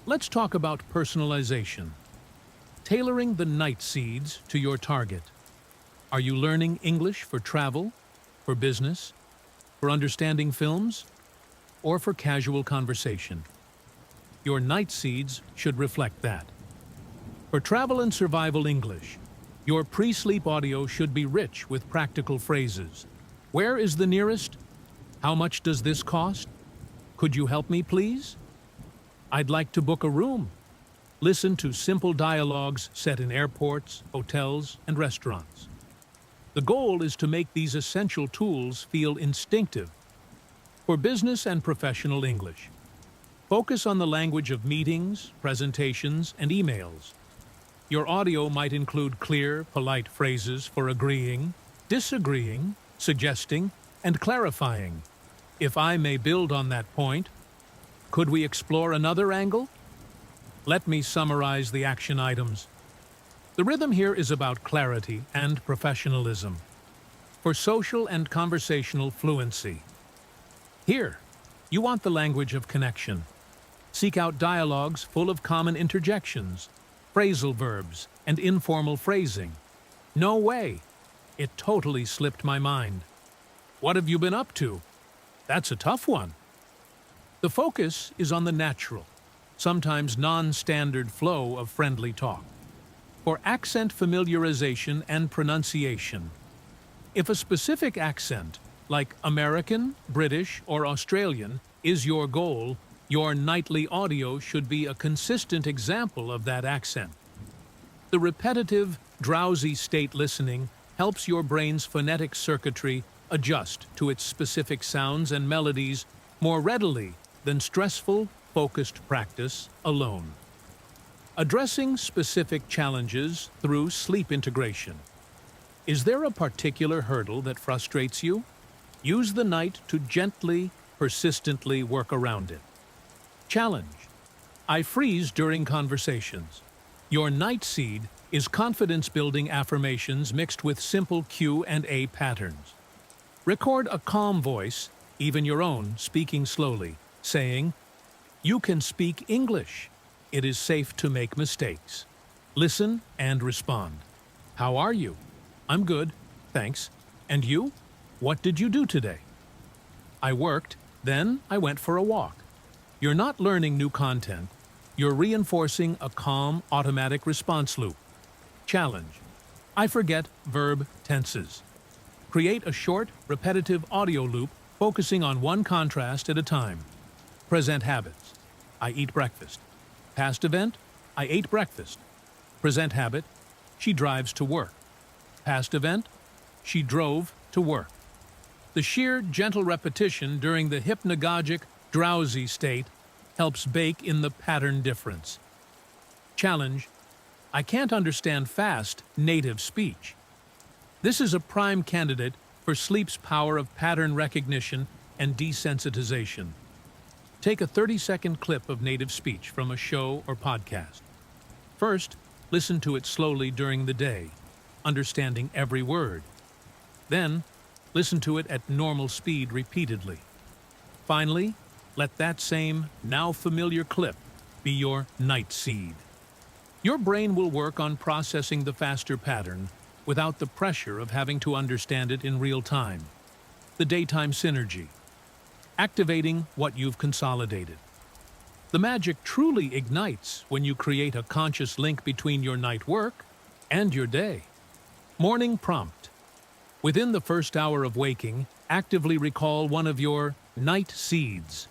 Let's talk about personalization. Tailoring the night seeds to your target. Are you learning English for travel, for business, for understanding films, or for casual conversation? Your night seeds should reflect that. For travel and survival English, your pre-sleep audio should be rich with practical phrases. Where is the nearest? How much does this cost? Could you help me, please? I'd like to book a room. Listen to simple dialogues set in airports, hotels, and restaurants. The goal is to make these essential tools feel instinctive. For business and professional English, focus on the language of meetings, presentations, and emails. Your audio might include clear, polite phrases for agreeing, disagreeing, suggesting, and clarifying. If I may build on that point, could we explore another angle? Let me summarize the action items. The rhythm here is about clarity and professionalism. For social and conversational fluency. Here, you want the language of connection. Seek out dialogues full of common interjections, phrasal verbs, and informal phrasing. No way! It totally slipped my mind. What have you been up to? That's a tough one. The focus is on the natural, sometimes non-standard flow of friendly talk. For accent familiarization and pronunciation. If a specific accent, like American, British, or Australian, is your goal, your nightly audio should be a consistent example of that accent. The repetitive, drowsy state listening helps your brain's phonetic circuitry adjust to its specific sounds and melodies more readily than stressful, focused practice alone. Addressing specific challenges through sleep integration. Is there a particular hurdle that frustrates you? Use the night to gently, persistently work around it. Challenge. I freeze during conversations. Your night seed is confidence-building affirmations mixed with simple Q&A patterns. Record a calm voice, even your own, speaking slowly, saying, "You can speak English. It is safe to make mistakes." Listen and respond. How are you? I'm good, thanks. And you? What did you do today? I worked, then I went for a walk. You're not learning new content. You're reinforcing a calm, automatic response loop. Challenge. I forget verb tenses. Create a short, repetitive audio loop focusing on one contrast at a time. Present habits. I eat breakfast. Past event. I ate breakfast. Present habit. She drives to work. Past event. She drove to work. The sheer, gentle repetition during the hypnagogic, drowsy state helps bake in the pattern difference. Challenge. I can't understand fast, native speech. This is a prime candidate for sleep's power of pattern recognition and desensitization. Take a 30-second clip of native speech from a show or podcast. First, listen to it slowly during the day, understanding every word. Then, listen to it at normal speed repeatedly. Finally, let that same, now familiar clip be your night seed. Your brain will work on processing the faster pattern without the pressure of having to understand it in real time. The daytime synergy. Activating what you've consolidated. The magic truly ignites when you create a conscious link between your night work and your day. Morning prompt. Within the first hour of waking, actively recall one of your night seeds.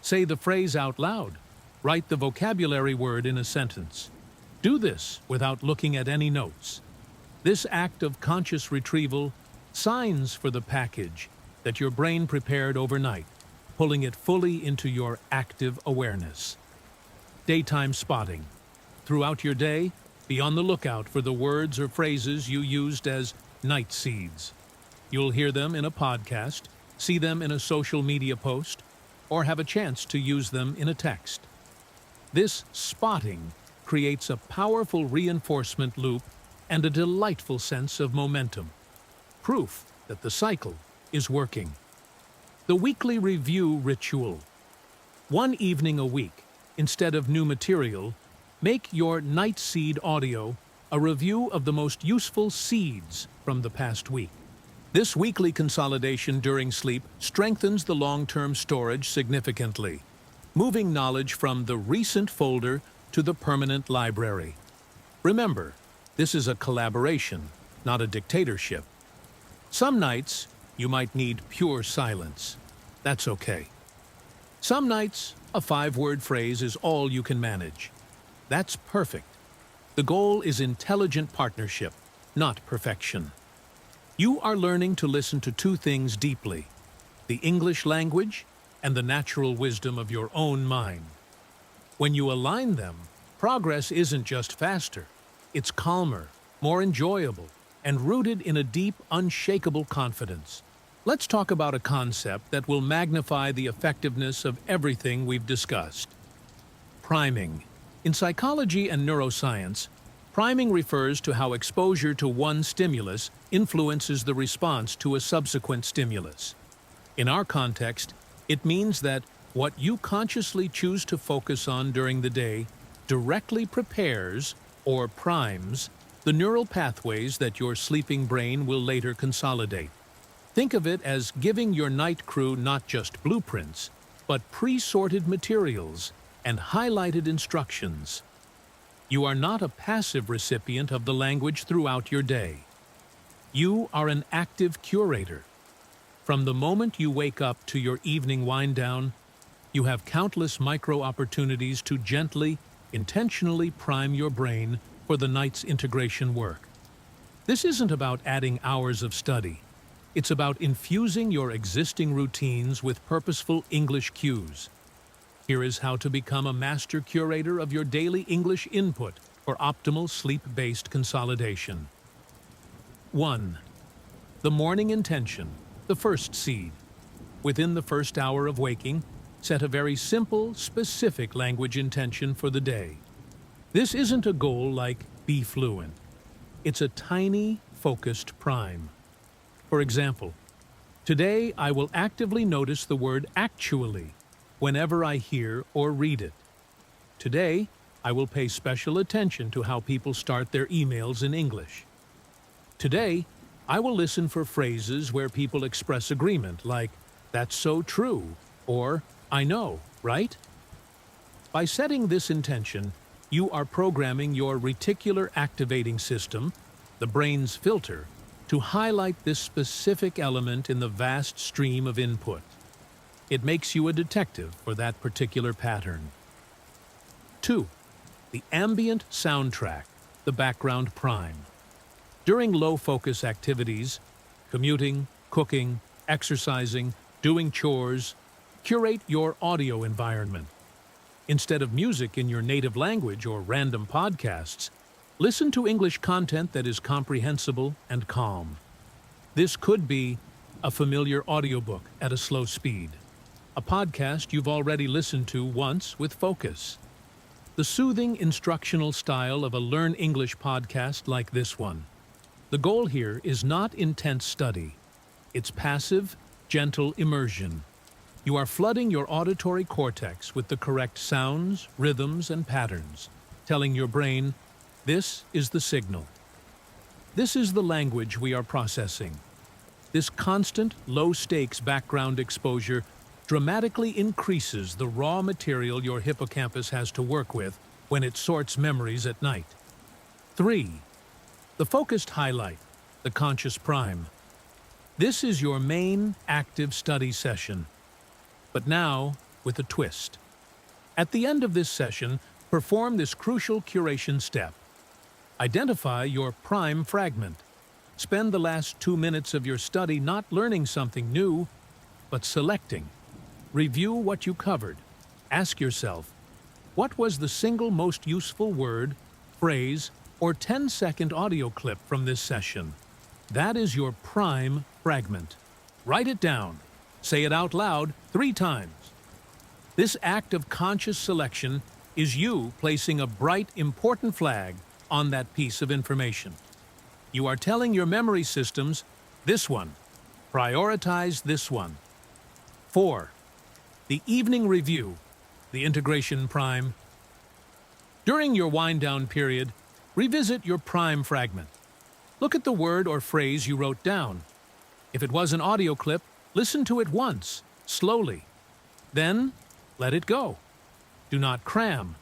Say the phrase out loud. Write the vocabulary word in a sentence. Do this without looking at any notes. This act of conscious retrieval signs for the package that your brain prepared overnight, pulling it fully into your active awareness. Daytime spotting. Throughout your day, be on the lookout for the words or phrases you used as night seeds. You'll hear them in a podcast, see them in a social media post, or have a chance to use them in a text. This spotting creates a powerful reinforcement loop and a delightful sense of momentum. Proof that the cycle is working. The weekly review ritual. One evening a week, instead of new material, Make your Night Seed audio a review of the most useful seeds from the past week. This weekly consolidation during sleep strengthens the long-term storage significantly, moving knowledge from the recent folder to the permanent library. Remember, this is a collaboration, not a dictatorship. Some nights, you might need pure silence. That's okay. Some nights, a 5-word phrase is all you can manage. That's perfect. The goal is intelligent partnership, not perfection. You are learning to listen to two things deeply: the English language and the natural wisdom of your own mind. When you align them, progress isn't just faster, it's calmer, more enjoyable, and rooted in a deep, unshakable confidence. Let's talk about a concept that will magnify the effectiveness of everything we've discussed. Priming. In psychology and neuroscience, priming refers to how exposure to one stimulus influences the response to a subsequent stimulus. In our context, it means that what you consciously choose to focus on during the day directly prepares, or primes, the neural pathways that your sleeping brain will later consolidate. Think of it as giving your night crew not just blueprints, but pre-sorted materials and highlighted instructions. You are not a passive recipient of the language throughout your day. You are an active curator. From the moment you wake up to your evening wind-down, you have countless micro-opportunities to gently, intentionally prime your brain for the night's integration work. This isn't about adding hours of study. It's about infusing your existing routines with purposeful English cues. Here is how to become a master curator of your daily English input for optimal sleep-based consolidation. 1. The morning intention, the first seed. Within the first hour of waking, set a very simple, specific language intention for the day. This isn't a goal like be fluent. It's a tiny, focused prime. For example, today I will actively notice the word actually whenever I hear or read it. Today, I will pay special attention to how people start their emails in English. Today, I will listen for phrases where people express agreement, like, "That's so true," or "I know, right?" By setting this intention, you are programming your reticular activating system, the brain's filter, to highlight this specific element in the vast stream of input. It makes you a detective for that particular pattern. 2. The ambient soundtrack, the background prime. During low-focus activities, commuting, cooking, exercising, doing chores, curate your audio environment. Instead of music in your native language or random podcasts, listen to English content that is comprehensible and calm. This could be a familiar audiobook at a slow speed, a podcast you've already listened to once with focus, the soothing instructional style of a Learn English podcast like this one. The goal here is not intense study. It's passive, gentle immersion. You are flooding your auditory cortex with the correct sounds, rhythms, and patterns, telling your brain, this is the signal. This is the language we are processing. This constant, low-stakes background exposure dramatically increases the raw material your hippocampus has to work with when it sorts memories at night. 3. The focused highlight, the conscious prime. This is your main active study session, but now with a twist. At the end of this session, perform this crucial curation step. Identify your prime fragment. Spend the last 2 minutes of your study not learning something new, but selecting. Review what you covered. Ask yourself, what was the single most useful word, phrase, or 10-second audio clip from this session? That is your prime fragment. Write it down. Say it out loud 3 times. This act of conscious selection is you placing a bright, important flag on that piece of information. You are telling your memory systems, this one. Prioritize this one. 4. The evening review, the integration prime. During your wind-down period, revisit your prime fragment. Look at the word or phrase you wrote down. If it was an audio clip, listen to it once, slowly. Then, let it go. Do not cram.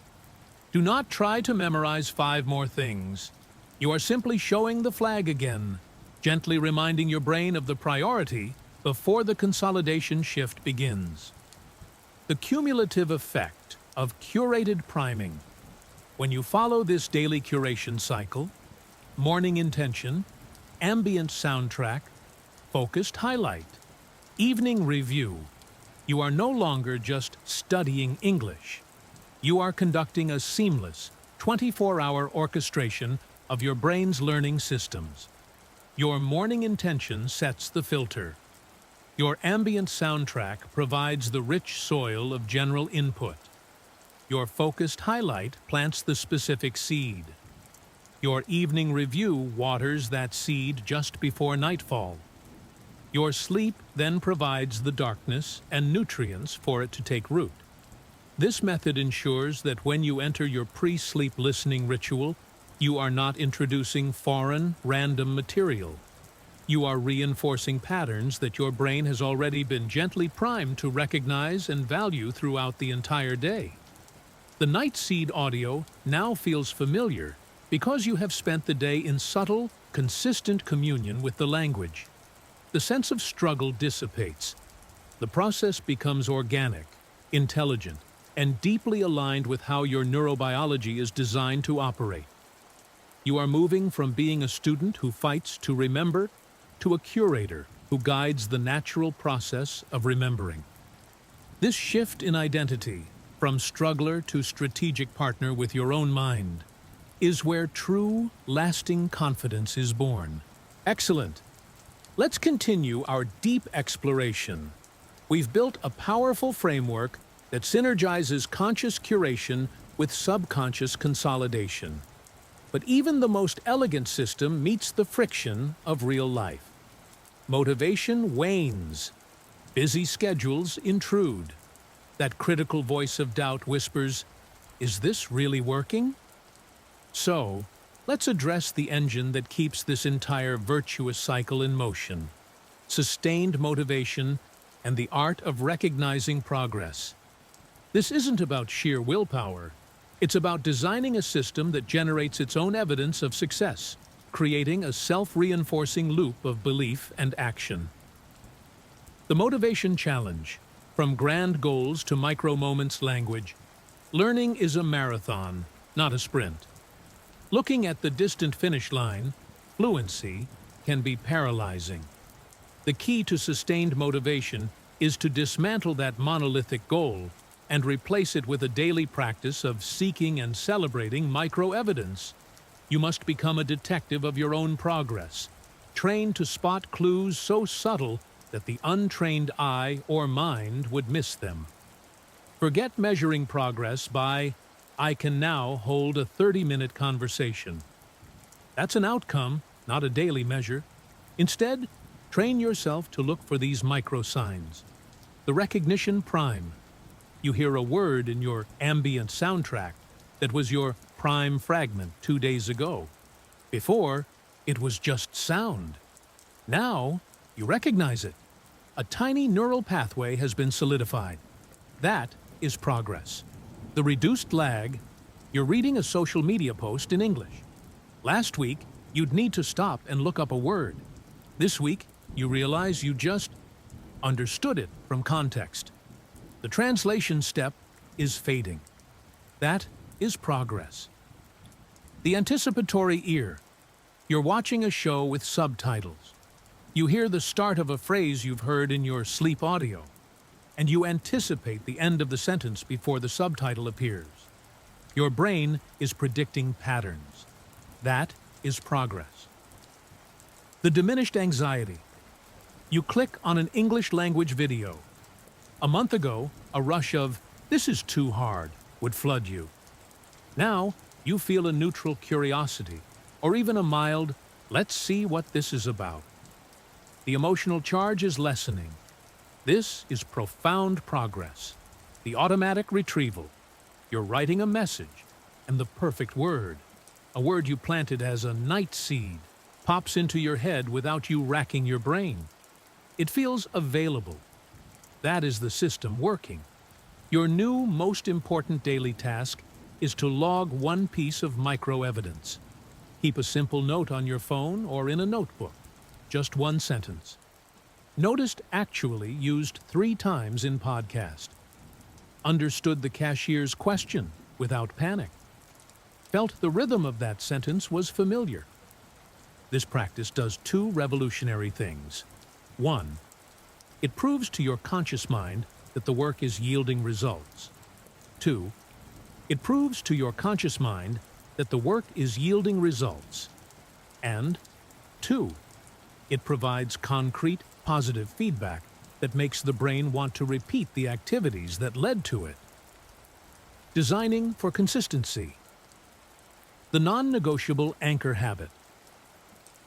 Do not try to memorize 5 more things. You are simply showing the flag again, gently reminding your brain of the priority before the consolidation shift begins. The cumulative effect of curated priming. When you follow this daily curation cycle, morning intention, ambient soundtrack, focused highlight, evening review, you are no longer just studying English. You are conducting a seamless, 24-hour orchestration of your brain's learning systems. Your morning intention sets the filter. Your ambient soundtrack provides the rich soil of general input. Your focused highlight plants the specific seed. Your evening review waters that seed just before nightfall. Your sleep then provides the darkness and nutrients for it to take root. This method ensures that when you enter your pre-sleep listening ritual, you are not introducing foreign, random material. You are reinforcing patterns that your brain has already been gently primed to recognize and value throughout the entire day. The night seed audio now feels familiar because you have spent the day in subtle, consistent communion with the language. The sense of struggle dissipates. The process becomes organic, intelligent, and deeply aligned with how your neurobiology is designed to operate. You are moving from being a student who fights to remember to a curator who guides the natural process of remembering. This shift in identity, from struggler to strategic partner with your own mind, is where true, lasting confidence is born. Excellent. Let's continue our deep exploration. We've built a powerful framework that synergizes conscious curation with subconscious consolidation. But even the most elegant system meets the friction of real life. Motivation wanes. Busy schedules intrude. That critical voice of doubt whispers, "Is this really working?" So, let's address the engine that keeps this entire virtuous cycle in motion. Sustained motivation and the art of recognizing progress. This isn't about sheer willpower. It's about designing a system that generates its own evidence of success, creating a self-reinforcing loop of belief and action. The motivation challenge, from grand goals to micro-moments language, learning is a marathon, not a sprint. Looking at the distant finish line, fluency, can be paralyzing. The key to sustained motivation is to dismantle that monolithic goal and replace it with a daily practice of seeking and celebrating micro-evidence. You must become a detective of your own progress, trained to spot clues so subtle that the untrained eye or mind would miss them. Forget measuring progress by, "I can now hold a 30-minute conversation." That's an outcome, not a daily measure. Instead, train yourself to look for these micro-signs. The recognition prime. You hear a word in your ambient soundtrack that was your prime fragment 2 days ago. Before, it was just sound. Now, you recognize it. A tiny neural pathway has been solidified. That is progress. The reduced lag, you're reading a social media post in English. Last week, you'd need to stop and look up a word. This week, you realize you just understood it from context. The translation step is fading. That is progress. The anticipatory ear. You're watching a show with subtitles. You hear the start of a phrase you've heard in your sleep audio, and you anticipate the end of the sentence before the subtitle appears. Your brain is predicting patterns. That is progress. The diminished anxiety. You click on an English language video. A month ago, a rush of, "This is too hard," would flood you. Now, you feel a neutral curiosity, or even a mild, "Let's see what this is about." The emotional charge is lessening. This is profound progress. The automatic retrieval. You're writing a message. and the perfect word, a word you planted as a night seed, pops into your head without you racking your brain. It feels available. That is the system working. Your new most important daily task is to log one piece of micro-evidence. Keep a simple note on your phone or in a notebook. Just one sentence. Noticed actually used 3 times in podcast. Understood the cashier's question without panic. Felt the rhythm of that sentence was familiar. This practice does 2 revolutionary things. 1. It proves to your conscious mind that the work is yielding results. 2. It proves to your conscious mind that the work is yielding results. And 2. It provides concrete, positive feedback that makes the brain want to repeat the activities that led to it. Designing for consistency. The non-negotiable anchor habit.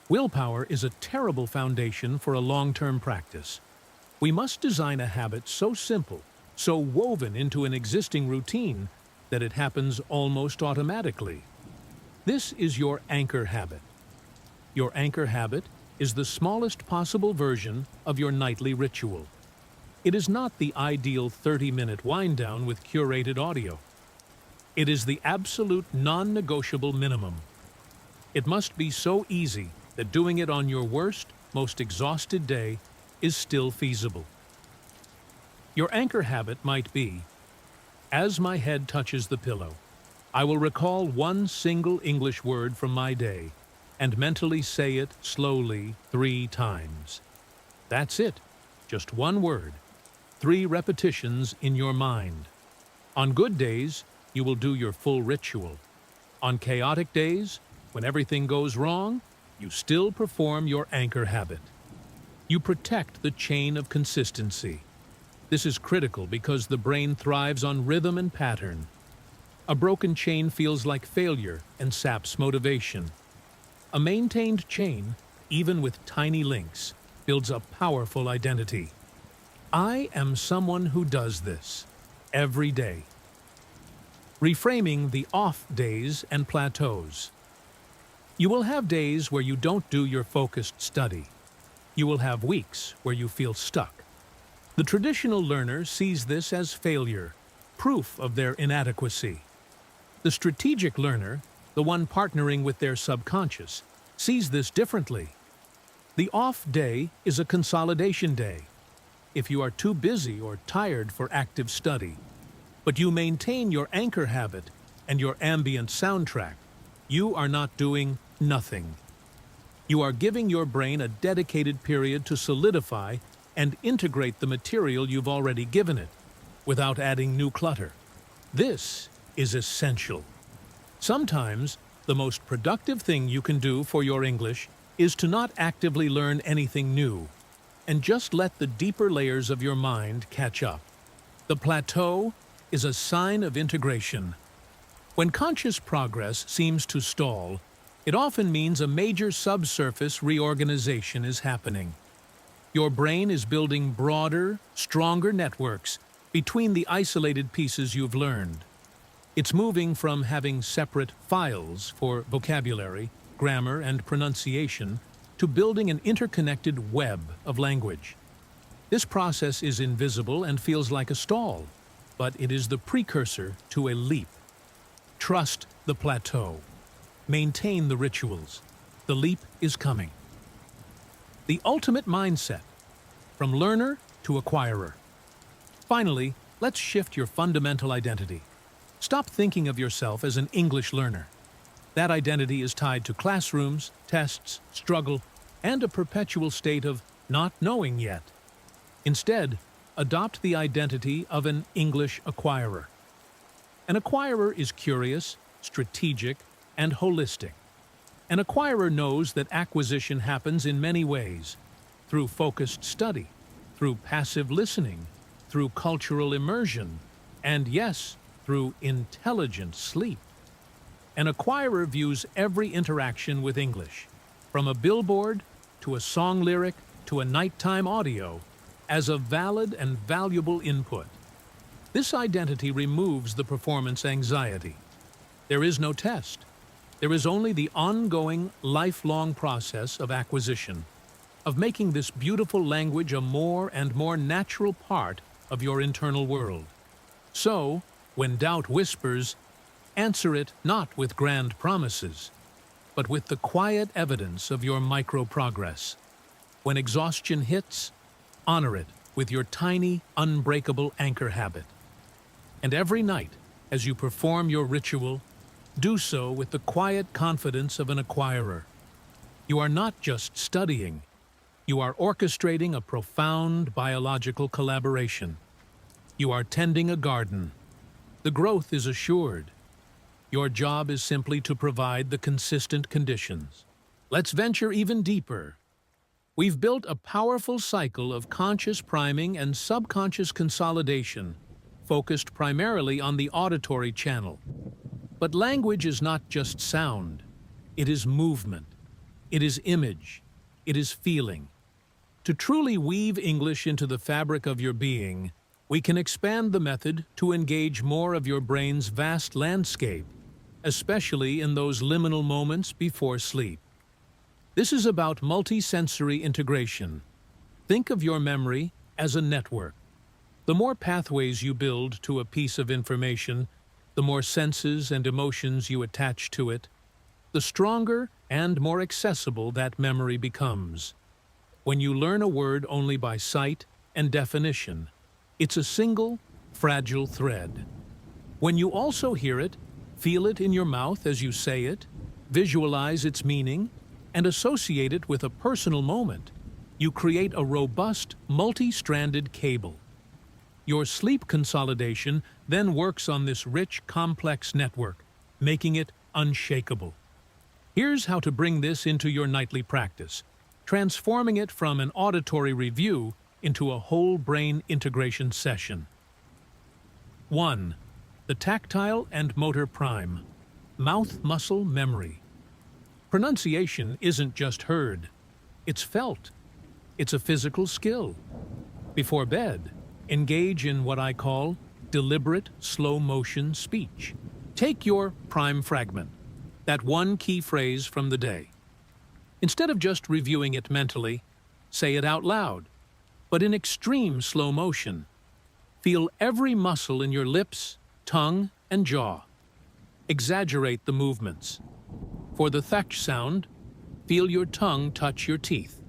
Willpower is a terrible foundation for a long-term practice. We must design a habit so simple, so woven into an existing routine, that it happens almost automatically. This is your anchor habit. Your anchor habit is the smallest possible version of your nightly ritual. It is not the ideal 30-minute wind-down with curated audio. It is the absolute non-negotiable minimum. It must be so easy that doing it on your worst, most exhausted day is still feasible. Your anchor habit might be, as my head touches the pillow, I will recall one single English word from my day and mentally say it slowly 3 times. That's it, just one word, 3 repetitions in your mind. On good days, you will do your full ritual. On chaotic days, when everything goes wrong, you still perform your anchor habit. You protect the chain of consistency. This is critical because the brain thrives on rhythm and pattern. A broken chain feels like failure and saps motivation. A maintained chain, even with tiny links, builds a powerful identity. I am someone who does this every day. Reframing the off days and plateaus. You will have days where you don't do your focused study. You will have weeks where you feel stuck. The traditional learner sees this as failure, proof of their inadequacy. The strategic learner, the one partnering with their subconscious, sees this differently. The off day is a consolidation day. If you are too busy or tired for active study, but you maintain your anchor habit and your ambient soundtrack, you are not doing nothing. You are giving your brain a dedicated period to solidify and integrate the material you've already given it, without adding new clutter. This is essential. Sometimes, the most productive thing you can do for your English is to not actively learn anything new, and just let the deeper layers of your mind catch up. The plateau is a sign of integration. When conscious progress seems to stall, it often means a major subsurface reorganization is happening. Your brain is building broader, stronger networks between the isolated pieces you've learned. It's moving from having separate files for vocabulary, grammar, and pronunciation to building an interconnected web of language. This process is invisible and feels like a stall, but it is the precursor to a leap. Trust the plateau. Maintain the rituals. The leap is coming. The ultimate mindset, from learner to acquirer. Finally, let's shift your fundamental identity. Stop thinking of yourself as an English learner. That identity is tied to classrooms, tests, struggle, and a perpetual state of not knowing yet. Instead, adopt the identity of an English acquirer. An acquirer is curious, strategic, and holistic. An acquirer knows that acquisition happens in many ways, through focused study, through passive listening, through cultural immersion, and yes, through intelligent sleep. An acquirer views every interaction with English, from a billboard to a song lyric to a nighttime audio, as a valid and valuable input. This identity removes the performance anxiety. There is no test. There is only the ongoing, lifelong process of acquisition, of making this beautiful language a more and more natural part of your internal world. So, when doubt whispers, answer it not with grand promises, but with the quiet evidence of your micro-progress. When exhaustion hits, honor it with your tiny, unbreakable anchor habit. And every night, as you perform your ritual, do so with the quiet confidence of an acquirer. You are not just studying, you are orchestrating a profound biological collaboration. You are tending a garden. The growth is assured. Your job is simply to provide the consistent conditions. Let's venture even deeper. We've built a powerful cycle of conscious priming and subconscious consolidation, focused primarily on the auditory channel. But language is not just sound. It is movement. It is image. It is feeling. To truly weave English into the fabric of your being, we can expand the method to engage more of your brain's vast landscape, especially in those liminal moments before sleep. This is about multisensory integration. Think of your memory as a network. The more pathways you build to a piece of information, the more senses and emotions you attach to it, the stronger and more accessible that memory becomes. When you learn a word only by sight and definition, it's a single, fragile thread. When you also hear it, feel it in your mouth as you say it, visualize its meaning, and associate it with a personal moment, you create a robust, multi-stranded cable. Your sleep consolidation then works on this rich, complex network, making it unshakable. Here's how to bring this into your nightly practice, transforming it from an auditory review into a whole brain integration session. 1. The tactile and motor prime. Mouth muscle memory. Pronunciation isn't just heard, it's felt. It's a physical skill. Before bed, engage in what I call deliberate, slow-motion speech. Take your prime fragment, that one key phrase from the day. Instead of just reviewing it mentally, say it out loud, but in extreme slow motion. Feel every muscle in your lips, tongue, and jaw. Exaggerate the movements. For the th sound, feel your tongue touch your teeth.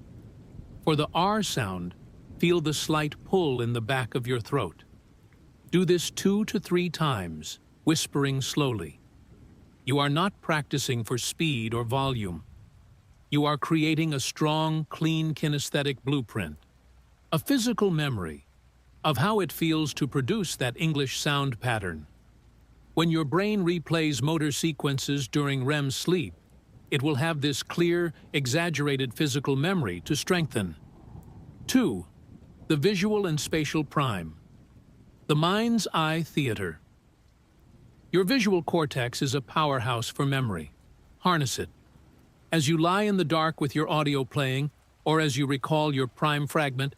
For the R sound, feel the slight pull in the back of your throat. Do this 2 to 3 times, whispering slowly. You are not practicing for speed or volume. You are creating a strong, clean kinesthetic blueprint, a physical memory of how it feels to produce that English sound pattern. When your brain replays motor sequences during REM sleep, it will have this clear, exaggerated physical memory to strengthen. 2. The visual and spatial prime. The mind's eye theater. Your visual cortex is a powerhouse for memory. Harness it. As you lie in the dark with your audio playing, or as you recall your prime fragment,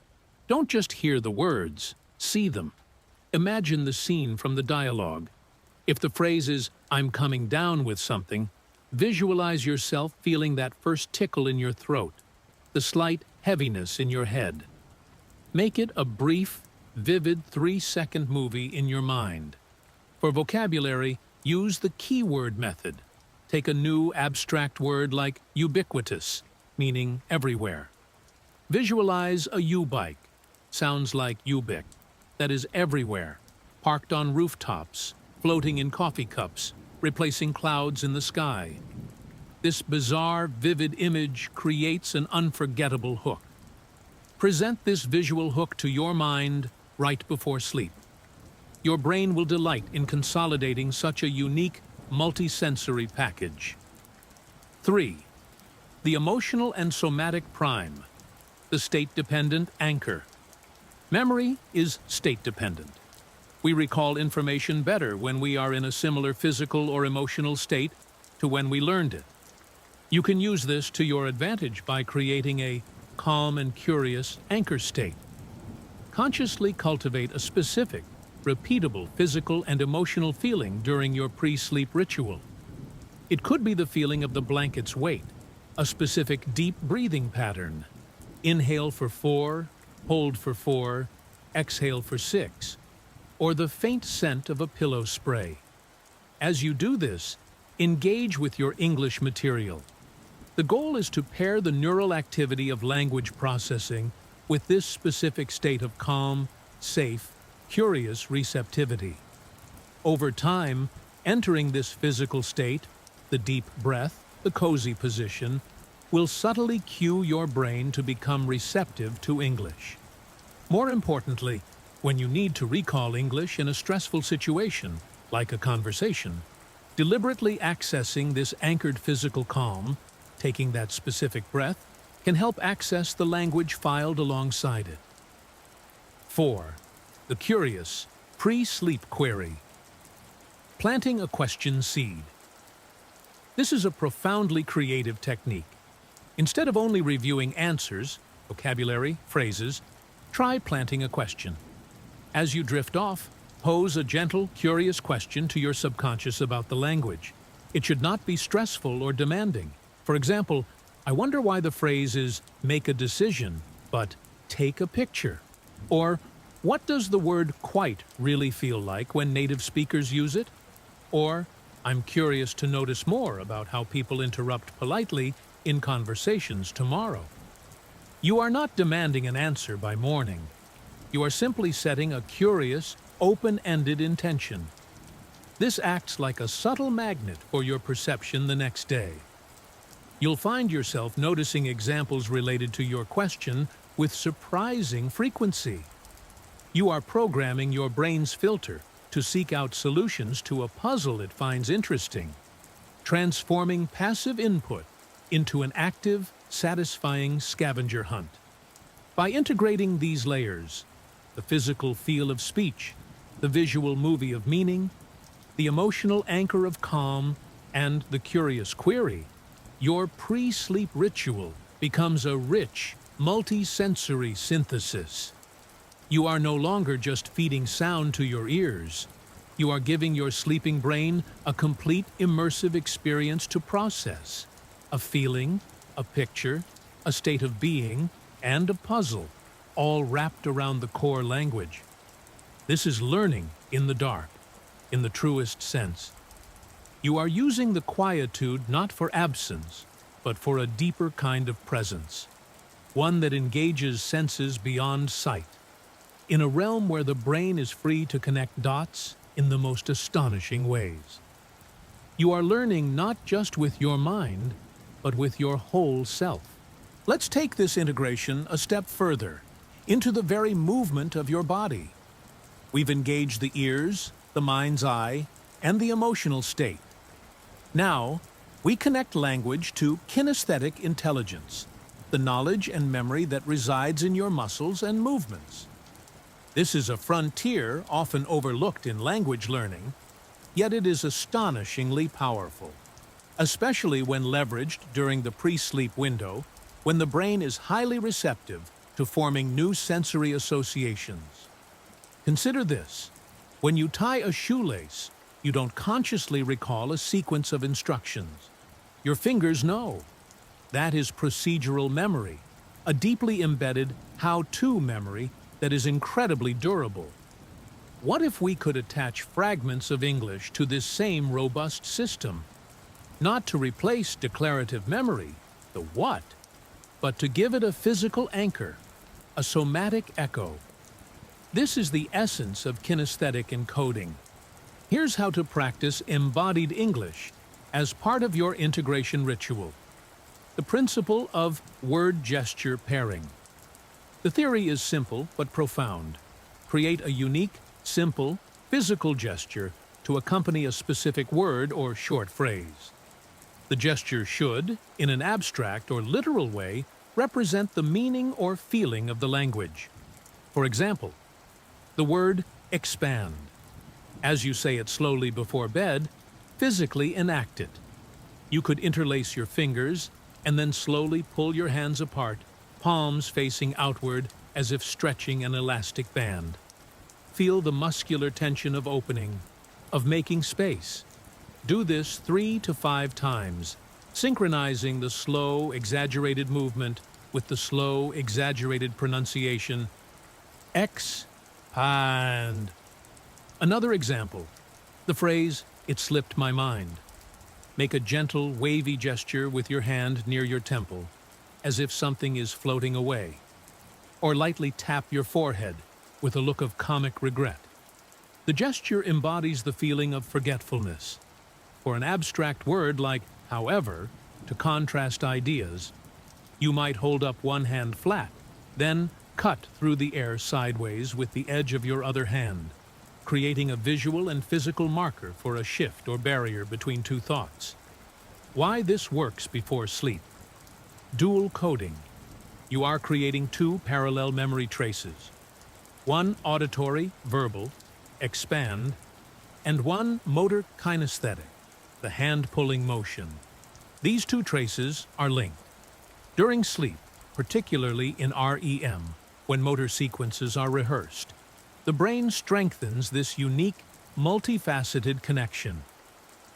don't just hear the words, see them. Imagine the scene from the dialogue. If the phrase is, "I'm coming down with something," visualize yourself feeling that first tickle in your throat, the slight heaviness in your head. Make it a brief, vivid 3-second movie in your mind. For vocabulary, use the keyword method. Take a new abstract word like ubiquitous, meaning everywhere. Visualize a U-bike, sounds like ubic, that is everywhere, parked on rooftops, floating in coffee cups, replacing clouds in the sky. This bizarre, vivid image creates an unforgettable hook. Present this visual hook to your mind right before sleep. Your brain will delight in consolidating such a unique, multisensory package. 3. The emotional and somatic prime. The state-dependent anchor. Memory is state-dependent. We recall information better when we are in a similar physical or emotional state to when we learned it. You can use this to your advantage by creating a calm and curious anchor state. Consciously cultivate a specific, repeatable physical and emotional feeling during your pre-sleep ritual. It could be the feeling of the blanket's weight, a specific deep breathing pattern. Inhale for 4, hold for 4, exhale for 6, or the faint scent of a pillow spray. As you do this, engage with your English material. The goal is to pair the neural activity of language processing with this specific state of calm, safe, curious receptivity. Over time, entering this physical state, the deep breath, the cozy position, will subtly cue your brain to become receptive to English. More importantly, when you need to recall English in a stressful situation, like a conversation, deliberately accessing this anchored physical calm, taking that specific breath, can help access the language filed alongside it. 4. The curious, pre-sleep query. Planting a question seed. This is a profoundly creative technique. Instead of only reviewing answers, vocabulary, phrases, try planting a question. As you drift off, pose a gentle, curious question to your subconscious about the language. It should not be stressful or demanding. For example, I wonder why the phrase is make a decision, but take a picture. Or, what does the word quite really feel like when native speakers use it? Or, I'm curious to notice more about how people interrupt politely in conversations tomorrow. You are not demanding an answer by morning. You are simply setting a curious, open-ended intention. This acts like a subtle magnet for your perception the next day. You'll find yourself noticing examples related to your question with surprising frequency. You are programming your brain's filter to seek out solutions to a puzzle it finds interesting, transforming passive input into an active, satisfying scavenger hunt. By integrating these layers, the physical feel of speech, the visual movie of meaning, the emotional anchor of calm, and the curious query, your pre-sleep ritual becomes a rich, multi-sensory synthesis. You are no longer just feeding sound to your ears. You are giving your sleeping brain a complete immersive experience to process. A feeling, a picture, a state of being, and a puzzle, all wrapped around the core language. This is learning in the dark, in the truest sense. You are using the quietude not for absence, but for a deeper kind of presence, one that engages senses beyond sight, in a realm where the brain is free to connect dots in the most astonishing ways. You are learning not just with your mind, but with your whole self. Let's take this integration a step further, into the very movement of your body. We've engaged the ears, the mind's eye, and the emotional state. Now, we connect language to kinesthetic intelligence, the knowledge and memory that resides in your muscles and movements. This is a frontier often overlooked in language learning, yet it is astonishingly powerful, especially when leveraged during the pre-sleep window, when the brain is highly receptive to forming new sensory associations. Consider this: when you tie a shoelace, you don't consciously recall a sequence of instructions. Your fingers know. That is procedural memory, a deeply embedded how-to memory that is incredibly durable. What if we could attach fragments of English to this same robust system? Not to replace declarative memory, the what, but to give it a physical anchor, a somatic echo. This is the essence of kinesthetic encoding. Here's how to practice embodied English as part of your integration ritual. The principle of word-gesture pairing. The theory is simple but profound. Create a unique, simple, physical gesture to accompany a specific word or short phrase. The gesture should, in an abstract or literal way, represent the meaning or feeling of the language. For example, the word expand. As you say it slowly before bed, physically enact it. You could interlace your fingers and then slowly pull your hands apart, palms facing outward as if stretching an elastic band. Feel the muscular tension of opening, of making space. Do this 3 to 5 times, synchronizing the slow, exaggerated movement with the slow, exaggerated pronunciation. Expand. Another example, the phrase, "it slipped my mind." Make a gentle, wavy gesture with your hand near your temple, as if something is floating away. Or lightly tap your forehead with a look of comic regret. The gesture embodies the feeling of forgetfulness. For an abstract word like however, to contrast ideas, you might hold up one hand flat, then cut through the air sideways with the edge of your other hand, creating a visual and physical marker for a shift or barrier between two thoughts. Why this works before sleep? Dual coding. You are creating two parallel memory traces. One auditory, verbal, expand, and one motor kinesthetic, the hand-pulling motion. These two traces are linked. During sleep, particularly in REM, when motor sequences are rehearsed, the brain strengthens this unique, multifaceted connection.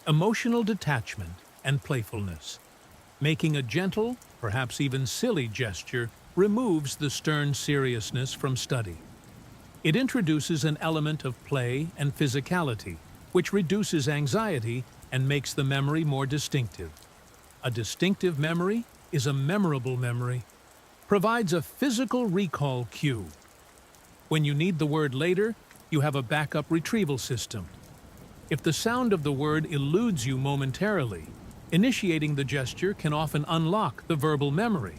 Emotional detachment and playfulness. Making a gentle, perhaps even silly gesture removes the stern seriousness from study. It introduces an element of play and physicality, which reduces anxiety and makes the memory more distinctive. A distinctive memory is a memorable memory, provides a physical recall cue. When you need the word later, you have a backup retrieval system. If the sound of the word eludes you momentarily, initiating the gesture can often unlock the verbal memory.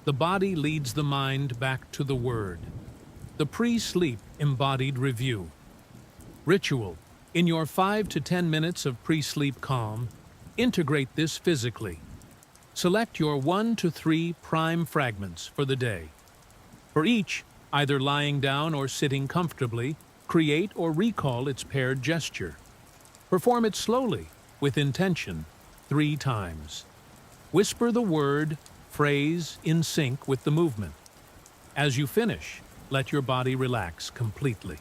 The body leads the mind back to the word. The pre-sleep embodied review. Ritual. In your 5 to 10 minutes of pre-sleep calm, integrate this physically. Select your 1 to 3 prime fragments for the day. For each, either lying down or sitting comfortably, create or recall its paired gesture. Perform it slowly, with intention, 3 times. Whisper the word, phrase in sync with the movement. As you finish, let your body relax completely.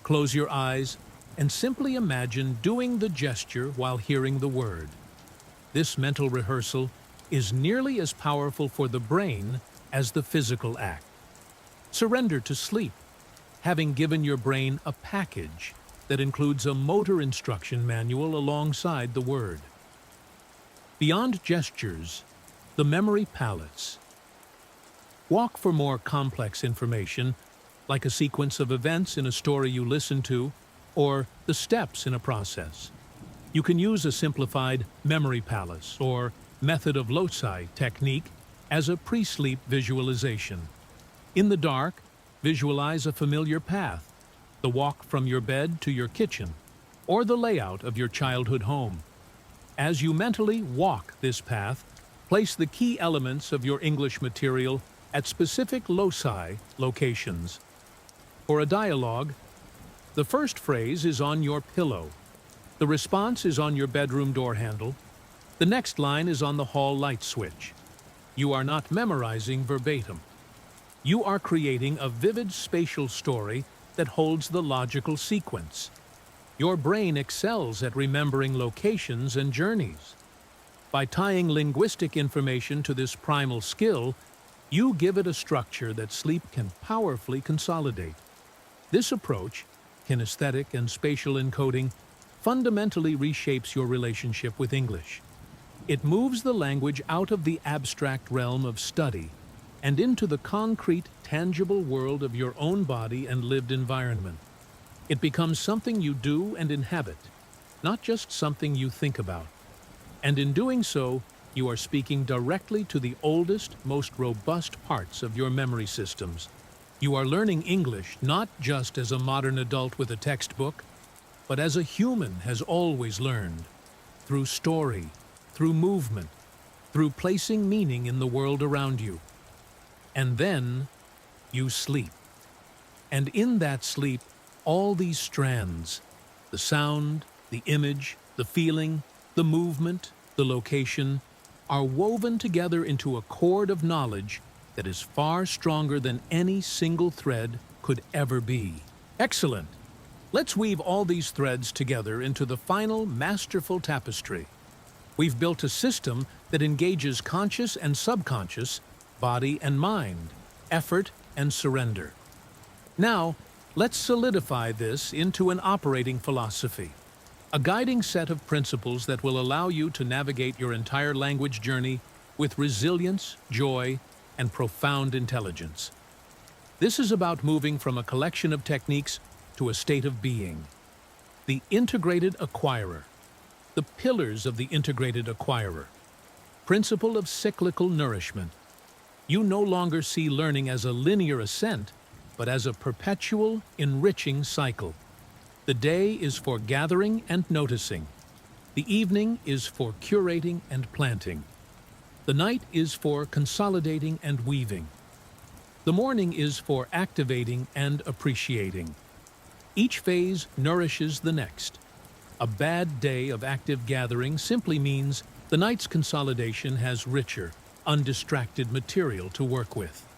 Close your eyes and simply imagine doing the gesture while hearing the word. This mental rehearsal is nearly as powerful for the brain as the physical act. Surrender to sleep, having given your brain a package that includes a motor instruction manual alongside the word. Beyond gestures, the memory palettes. Walk for more complex information, like a sequence of events in a story you listen to, or the steps in a process. You can use a simplified memory palace or method of loci technique as a pre-sleep visualization. In the dark, visualize a familiar path, the walk from your bed to your kitchen, or the layout of your childhood home. As you mentally walk this path, place the key elements of your English material at specific loci locations. For a dialogue, the first phrase is on your pillow. The response is on your bedroom door handle. The next line is on the hall light switch. You are not memorizing verbatim. You are creating a vivid spatial story that holds the logical sequence. Your brain excels at remembering locations and journeys. By tying linguistic information to this primal skill, you give it a structure that sleep can powerfully consolidate. This approach, kinesthetic and spatial encoding, fundamentally reshapes your relationship with English. It moves the language out of the abstract realm of study and into the concrete, tangible world of your own body and lived environment. It becomes something you do and inhabit, not just something you think about. And in doing so, you are speaking directly to the oldest, most robust parts of your memory systems. You are learning English not just as a modern adult with a textbook, but as a human has always learned, through story, through movement, through placing meaning in the world around you. And then you sleep. And in that sleep, all these strands, the sound, the image, the feeling, the movement, the location, are woven together into a cord of knowledge that is far stronger than any single thread could ever be. Excellent! Let's weave all these threads together into the final masterful tapestry. We've built a system that engages conscious and subconscious, body and mind, effort and surrender. Now, let's solidify this into an operating philosophy, a guiding set of principles that will allow you to navigate your entire language journey with resilience, joy, and profound intelligence. This is about moving from a collection of techniques to a state of being. The integrated acquirer. The pillars of the integrated acquirer. Principle of cyclical nourishment. You no longer see learning as a linear ascent, but as a perpetual, enriching cycle. The day is for gathering and noticing. The evening is for curating and planting. The night is for consolidating and weaving. The morning is for activating and appreciating. Each phase nourishes the next. A bad day of active gathering simply means the night's consolidation has richer, undistracted material to work with.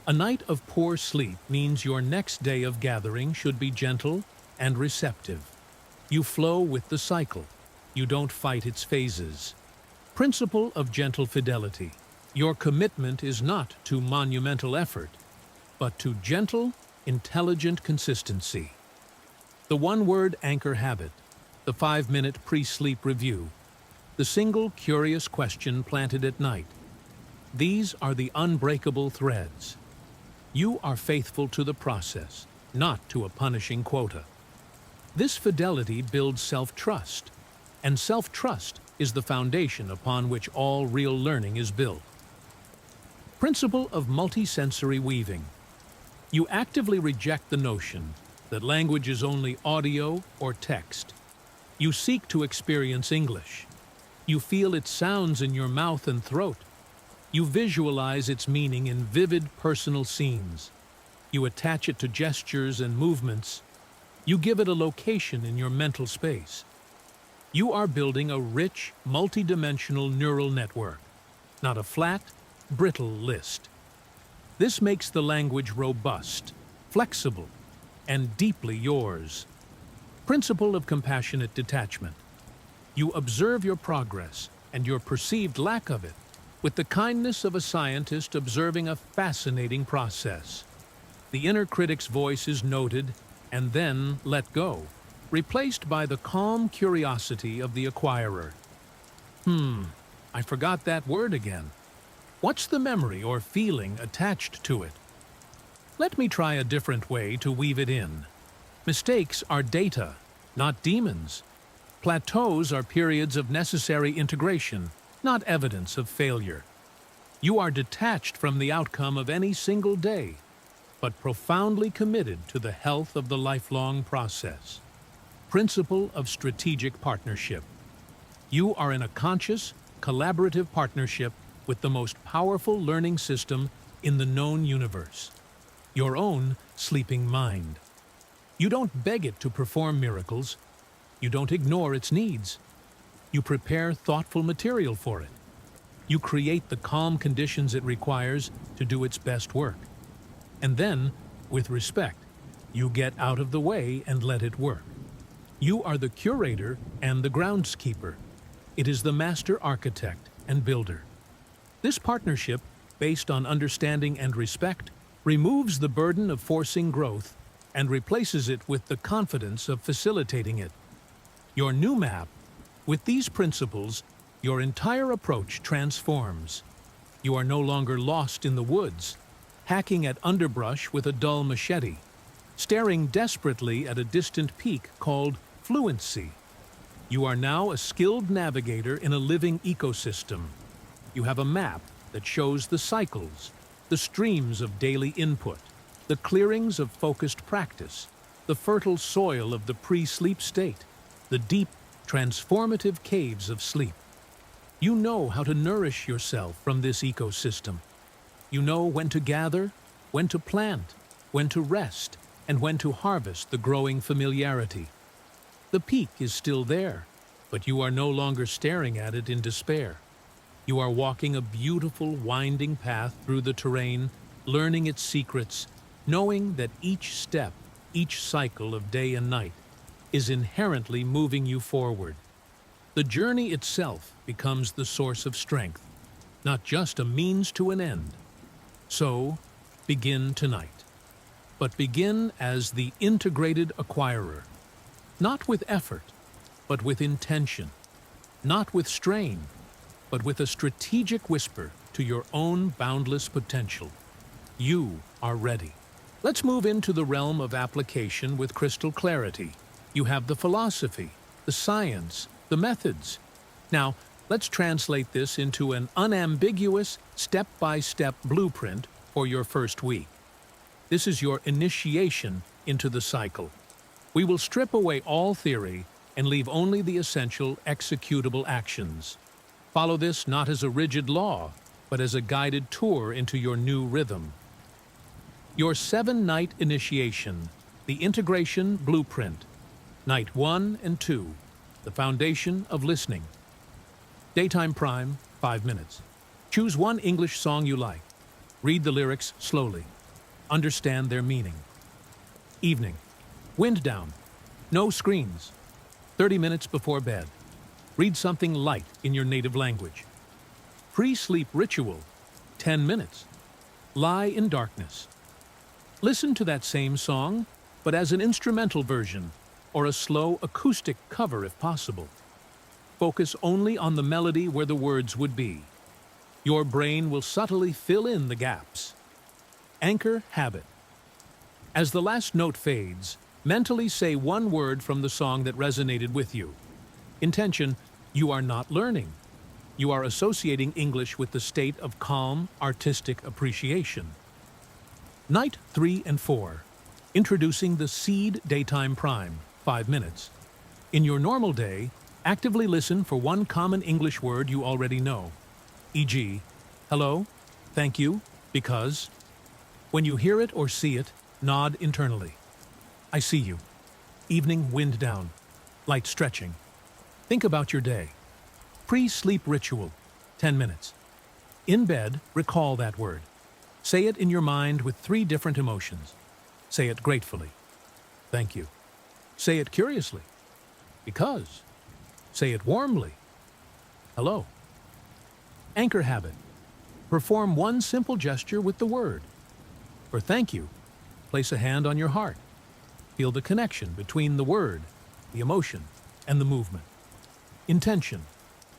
A night of poor sleep means your next day of gathering should be gentle and receptive. You flow with the cycle. You don't fight its phases. Principle of gentle fidelity. Your commitment is not to monumental effort, but to gentle, intelligent consistency. The one-word anchor habit, the 5-minute pre-sleep review, the single curious question planted at night. These are the unbreakable threads. You are faithful to the process, not to a punishing quota. This fidelity builds self-trust, and self-trust is the foundation upon which all real learning is built. Principle of multisensory weaving. You actively reject the notion that language is only audio or text. You seek to experience English. You feel its sounds in your mouth and throat. You visualize its meaning in vivid personal scenes. You attach it to gestures and movements. You give it a location in your mental space. You are building a rich, multidimensional neural network, not a flat, brittle list. This makes the language robust, flexible, and deeply yours. Principle of compassionate detachment. You observe your progress and your perceived lack of it with the kindness of a scientist observing a fascinating process. The inner critic's voice is noted and then let go, replaced by the calm curiosity of the acquirer. I forgot that word again. What's the memory or feeling attached to it? Let me try a different way to weave it in. Mistakes are data, not demons. Plateaus are periods of necessary integration, not evidence of failure. You are detached from the outcome of any single day, but profoundly committed to the health of the lifelong process. Principle of strategic partnership. You are in a conscious, collaborative partnership with the most powerful learning system in the known universe, your own sleeping mind. You don't beg it to perform miracles. You don't ignore its needs. You prepare thoughtful material for it. You create the calm conditions it requires to do its best work. And then, with respect, you get out of the way and let it work. You are the curator and the groundskeeper. It is the master architect and builder. This partnership, based on understanding and respect, removes the burden of forcing growth and replaces it with the confidence of facilitating it. Your new map. With these principles, your entire approach transforms. You are no longer lost in the woods, hacking at underbrush with a dull machete, staring desperately at a distant peak called Fluency. You are now a skilled navigator in a living ecosystem. You have a map that shows the cycles, the streams of daily input, the clearings of focused practice, the fertile soil of the pre-sleep state, the deep, transformative caves of sleep. You know how to nourish yourself from this ecosystem. You know when to gather, when to plant, when to rest, and when to harvest the growing familiarity. The peak is still there, but you are no longer staring at it in despair. You are walking a beautiful, winding path through the terrain, learning its secrets, knowing that each step, each cycle of day and night is inherently moving you forward. The journey itself becomes the source of strength, not just a means to an end. So, begin tonight. But begin as the integrated acquirer, not with effort, but with intention, not with strain, but with a strategic whisper to your own boundless potential. You are ready. Let's move into the realm of application with crystal clarity. You have the philosophy, the science, the methods. Now, let's translate this into an unambiguous, step-by-step blueprint for your first week. This is your initiation into the cycle. We will strip away all theory and leave only the essential executable actions. Follow this not as a rigid law, but as a guided tour into your new rhythm. Your 7-night initiation, the integration blueprint. Night 1 and 2, the foundation of listening. Daytime prime, 5 minutes. Choose one English song you like. Read the lyrics slowly. Understand their meaning. Evening. Wind down. No screens. 30 minutes before bed. Read something light in your native language. Pre-sleep ritual. 10 minutes. Lie in darkness. Listen to that same song, but as an instrumental version, or a slow acoustic cover if possible. Focus only on the melody where the words would be. Your brain will subtly fill in the gaps. Anchor habit. As the last note fades, mentally say one word from the song that resonated with you. Intention, you are not learning. You are associating English with the state of calm, artistic appreciation. Night 3 and 4. Introducing the Seed Daytime Prime, 5 minutes. In your normal day, actively listen for one common English word you already know. E.g., hello, thank you, because. When you hear it or see it, nod internally. I see you. Evening wind down. Light stretching. Think about your day. Pre-sleep ritual, 10 minutes. In bed, recall that word. Say it in your mind with 3 different emotions. Say it gratefully. Thank you. Say it curiously. Because. Say it warmly. Hello. Anchor habit. Perform one simple gesture with the word. For thank you, place a hand on your heart. Feel the connection between the word, the emotion, and the movement. Intention.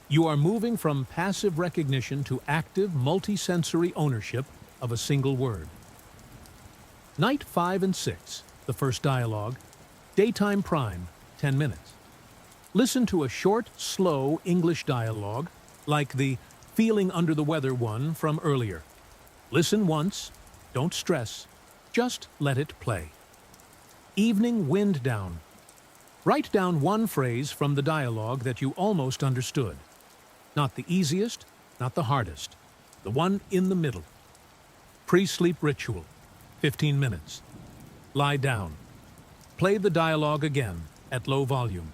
You are moving from passive recognition to active, multisensory ownership of a single word. Night 5 and 6, the first dialogue. Daytime prime, 10 minutes. Listen to a short, slow English dialogue, like the feeling under the weather one from earlier. Listen once, don't stress, just let it play. Evening wind down. Write down one phrase from the dialogue that you almost understood. Not the easiest, not the hardest, the one in the middle. Pre-sleep ritual, 15 minutes. Lie down. Play the dialogue again at low volume.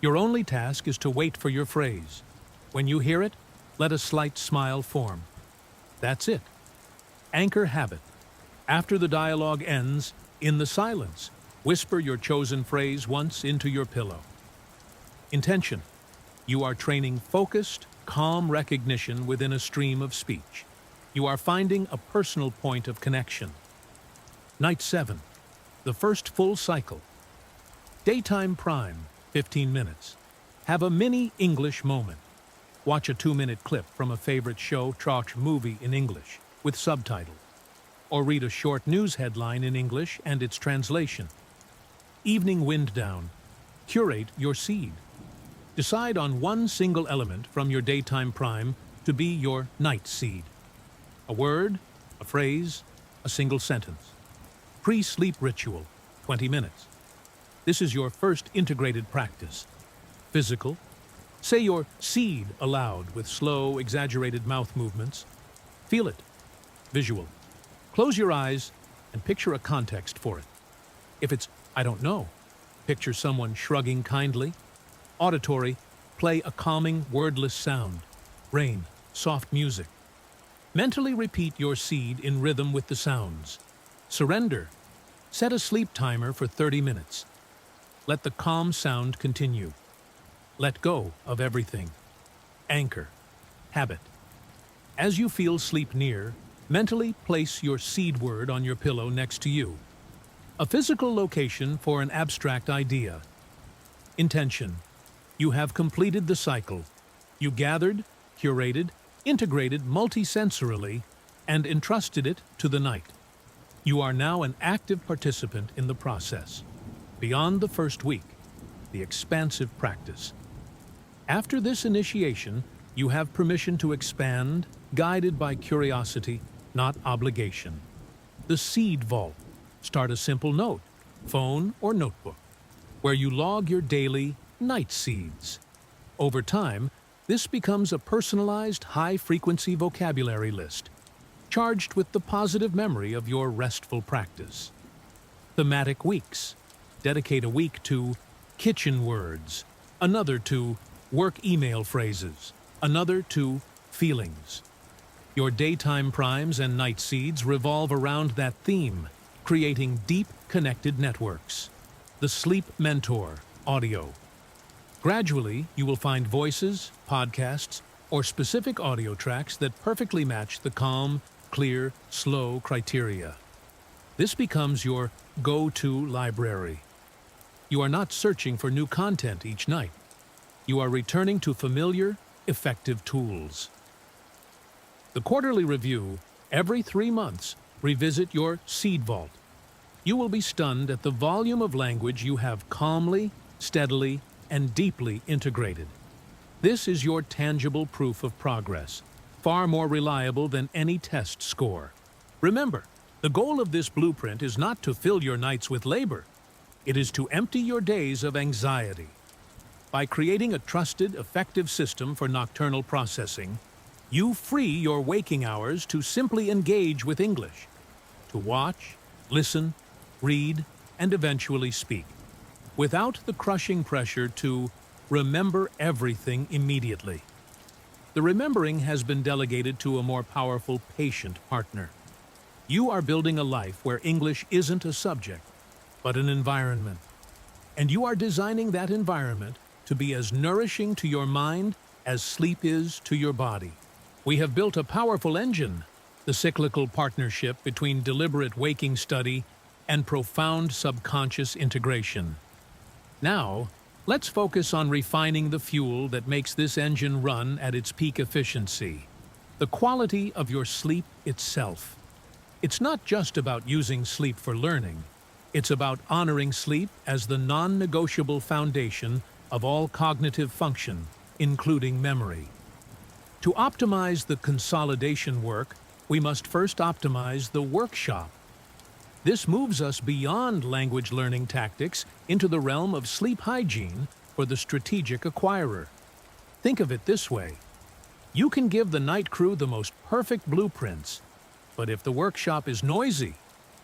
Your only task is to wait for your phrase. When you hear it, let a slight smile form. That's it. Anchor habit. After the dialogue ends, in the silence, whisper your chosen phrase once into your pillow. Intention. You are training focused, calm recognition within a stream of speech. You are finding a personal point of connection. Night 7. The first full cycle. Daytime prime, 15 minutes. Have a mini English moment. Watch a 2-minute clip from a favorite show / movie in English with subtitles. Or read a short news headline in English and its translation. Evening wind down. Curate your seed. Decide on one single element from your daytime prime to be your night seed. A word, a phrase, a single sentence. Pre-sleep ritual, 20 minutes. This is your first integrated practice. Physical. Say your seed aloud with slow, exaggerated mouth movements. Feel it. Visual. Close your eyes and picture a context for it. If it's, I don't know, picture someone shrugging kindly. Auditory, play a calming, wordless sound. Rain, soft music. Mentally repeat your seed in rhythm with the sounds. Surrender. Set a sleep timer for 30 minutes. Let the calm sound continue. Let go of everything. Anchor. Habit. As you feel sleep near, mentally place your seed word on your pillow next to you. A physical location for an abstract idea. Intention. You have completed the cycle. You gathered, curated, integrated multisensorily, and entrusted it to the night. You are now an active participant in the process. Beyond the first week, the expansive practice. After this initiation, you have permission to expand, guided by curiosity, not obligation. The Seed Vault. Start a simple note, phone or notebook, where you log your daily night seeds. Over time, this becomes a personalized, high-frequency vocabulary list, charged with the positive memory of your restful practice. Thematic weeks. Dedicate a week to kitchen words, another to work email phrases, another to feelings. Your daytime primes and night seeds revolve around that theme, creating deep, connected networks. The Sleep Mentor, audio. Gradually, you will find voices, podcasts, or specific audio tracks that perfectly match the calm, clear, slow criteria. This becomes your go-to library. You are not searching for new content each night. You are returning to familiar, effective tools. The quarterly review. Every 3 months, revisit your Seed Vault. You will be stunned at the volume of language you have calmly, steadily, and deeply integrated. This is your tangible proof of progress, far more reliable than any test score. Remember, the goal of this blueprint is not to fill your nights with labor. It is to empty your days of anxiety. By creating a trusted, effective system for nocturnal processing, you free your waking hours to simply engage with English, to watch, listen, read, and eventually speak, without the crushing pressure to remember everything immediately. The remembering has been delegated to a more powerful, patient partner. You are building a life where English isn't a subject, but an environment. And you are designing that environment to be as nourishing to your mind as sleep is to your body. We have built a powerful engine, the cyclical partnership between deliberate waking study and profound subconscious integration. Now, let's focus on refining the fuel that makes this engine run at its peak efficiency, the quality of your sleep itself. It's not just about using sleep for learning. It's about honoring sleep as the non-negotiable foundation of all cognitive function, including memory. To optimize the consolidation work, we must first optimize the workshop. This moves us beyond language learning tactics into the realm of sleep hygiene for the strategic acquirer. Think of it this way. You can give the night crew the most perfect blueprints, but if the workshop is noisy,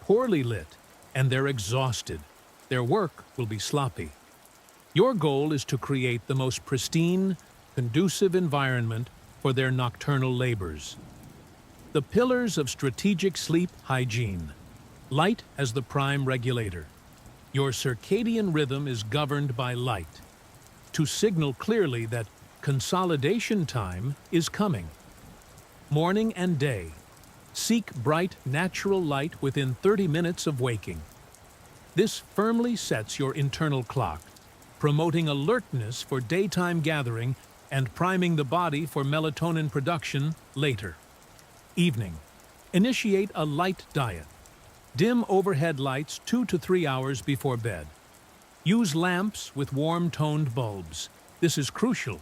poorly lit, and they're exhausted, their work will be sloppy. Your goal is to create the most pristine, conducive environment for their nocturnal labors. The pillars of strategic sleep hygiene. Light as the prime regulator. Your circadian rhythm is governed by light, to signal clearly that consolidation time is coming. Morning and day. Seek bright, natural light within 30 minutes of waking. This firmly sets your internal clock, promoting alertness for daytime gathering and priming the body for melatonin production later. Evening. Initiate a light diet. Dim overhead lights 2 to 3 hours before bed. Use lamps with warm-toned bulbs. This is crucial.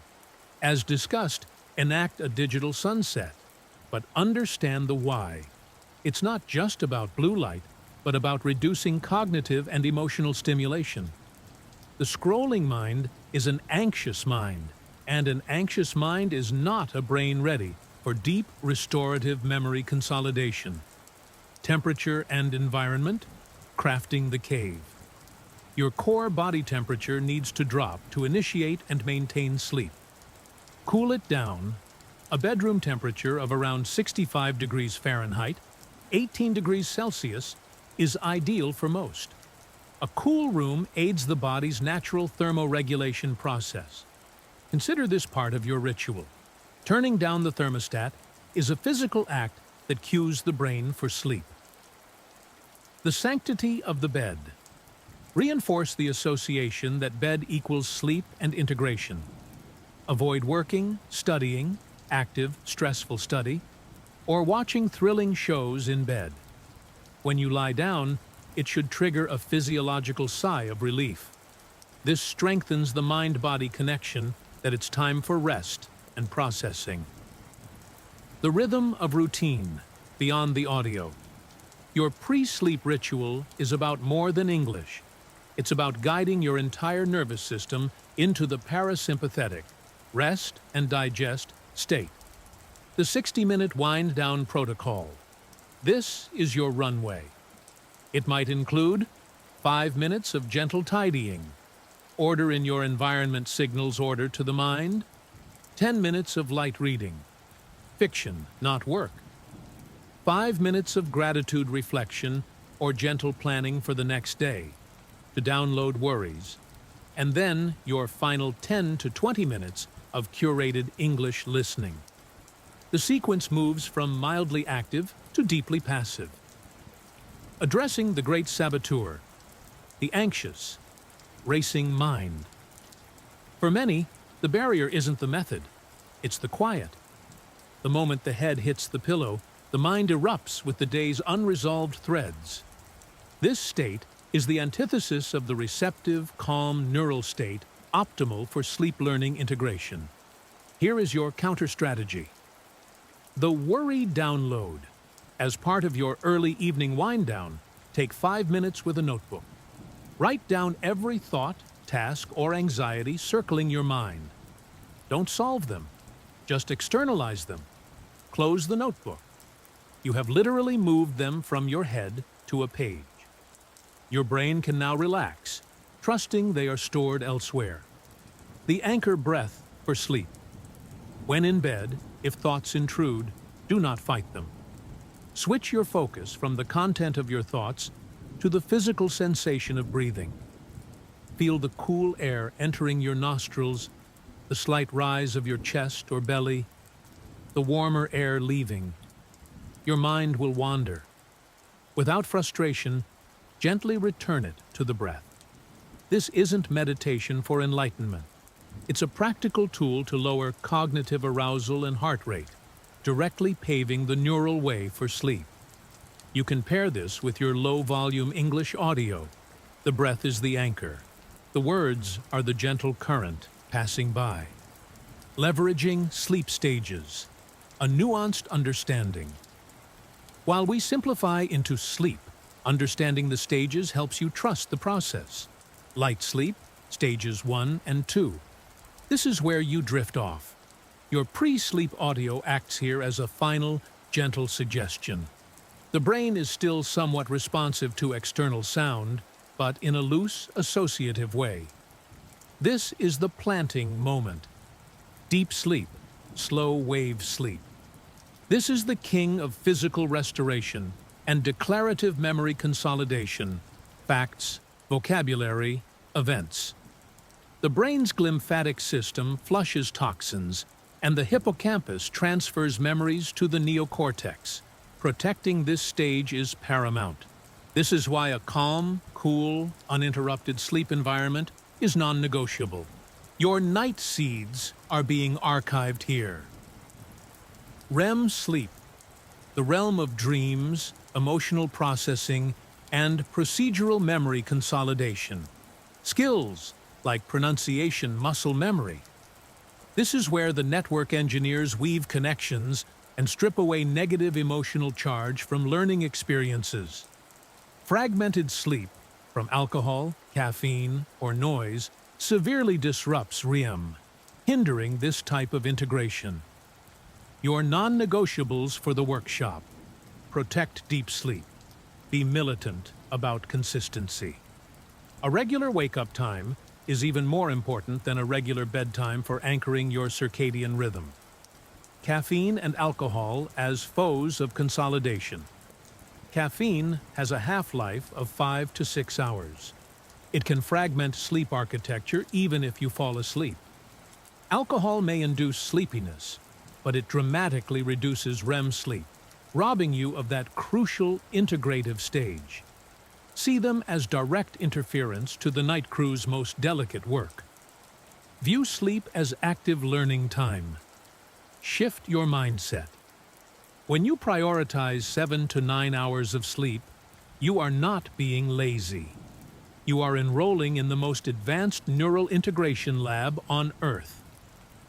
As discussed, enact a digital sunset, but understand the why. It's not just about blue light, but about reducing cognitive and emotional stimulation. The scrolling mind is an anxious mind, and an anxious mind is not a brain ready for deep restorative memory consolidation. Temperature and environment, crafting the cave. Your core body temperature needs to drop to initiate and maintain sleep. Cool it down. A bedroom temperature of around 65 degrees Fahrenheit, 18 degrees Celsius, is ideal for most. A cool room aids the body's natural thermoregulation process. Consider this part of your ritual. Turning down the thermostat is a physical act that cues the brain for sleep. The sanctity of the bed. Reinforce the association that bed equals sleep and integration. Avoid working, studying, active, stressful study, or watching thrilling shows in bed. When you lie down, it should trigger a physiological sigh of relief. This strengthens the mind-body connection that it's time for rest and processing. The rhythm of routine, beyond the audio. Your pre-sleep ritual is about more than English. It's about guiding your entire nervous system into the parasympathetic, rest and digest state. The 60-minute wind-down protocol. This is your runway. It might include 5 minutes of gentle tidying. Order in your environment signals order to the mind. 10 minutes of light reading. Fiction, not work. 5 minutes of gratitude reflection or gentle planning for the next day to download worries. And then your final 10 to 20 minutes of curated English listening. The sequence moves from mildly active to deeply passive. Addressing the great saboteur, the anxious, racing mind. For many, the barrier isn't the method, it's the quiet. The moment the head hits the pillow, the mind erupts with the day's unresolved threads. This state is the antithesis of the receptive, calm neural state optimal for sleep learning integration. Here is your counter-strategy. The worry download. As part of your early evening wind-down, take 5 minutes with a notebook. Write down every thought, task, or anxiety circling your mind. Don't solve them. Just externalize them. Close the notebook. You have literally moved them from your head to a page. Your brain can now relax, trusting they are stored elsewhere. The anchor breath for sleep. When in bed, if thoughts intrude, do not fight them. Switch your focus from the content of your thoughts to the physical sensation of breathing. Feel the cool air entering your nostrils, the slight rise of your chest or belly, the warmer air leaving. Your mind will wander. Without frustration, gently return it to the breath. This isn't meditation for enlightenment. It's a practical tool to lower cognitive arousal and heart rate, directly paving the neural way for sleep. You can pair this with your low-volume English audio. The breath is the anchor. The words are the gentle current passing by. Leveraging sleep stages, a nuanced understanding. While we simplify into sleep, understanding the stages helps you trust the process. Light sleep, stages 1 and 2. This is where you drift off. Your pre-sleep audio acts here as a final, gentle suggestion. The brain is still somewhat responsive to external sound, but in a loose, associative way. This is the planting moment. Deep sleep, slow wave sleep. This is the king of physical restoration and declarative memory consolidation, facts, vocabulary, events. The brain's glymphatic system flushes toxins, and the hippocampus transfers memories to the neocortex. Protecting this stage is paramount. This is why a calm, cool, uninterrupted sleep environment is non-negotiable. Your night seeds are being archived here. REM sleep, the realm of dreams, emotional processing, and procedural memory consolidation. Skills like pronunciation, muscle memory. This is where the network engineers weave connections and strip away negative emotional charge from learning experiences. Fragmented sleep from alcohol, caffeine, or noise severely disrupts REM, hindering this type of integration. Your non-negotiables for the workshop. Protect deep sleep. Be militant about consistency. A regular wake-up time is even more important than a regular bedtime for anchoring your circadian rhythm. Caffeine and alcohol as foes of consolidation. Caffeine has a half-life of 5 to 6 hours. It can fragment sleep architecture even if you fall asleep. Alcohol may induce sleepiness, but it dramatically reduces REM sleep, robbing you of that crucial integrative stage. See them as direct interference to the night crew's most delicate work. View sleep as active learning time. Shift your mindset. When you prioritize 7 to 9 hours of sleep, you are not being lazy. You are enrolling in the most advanced neural integration lab on Earth.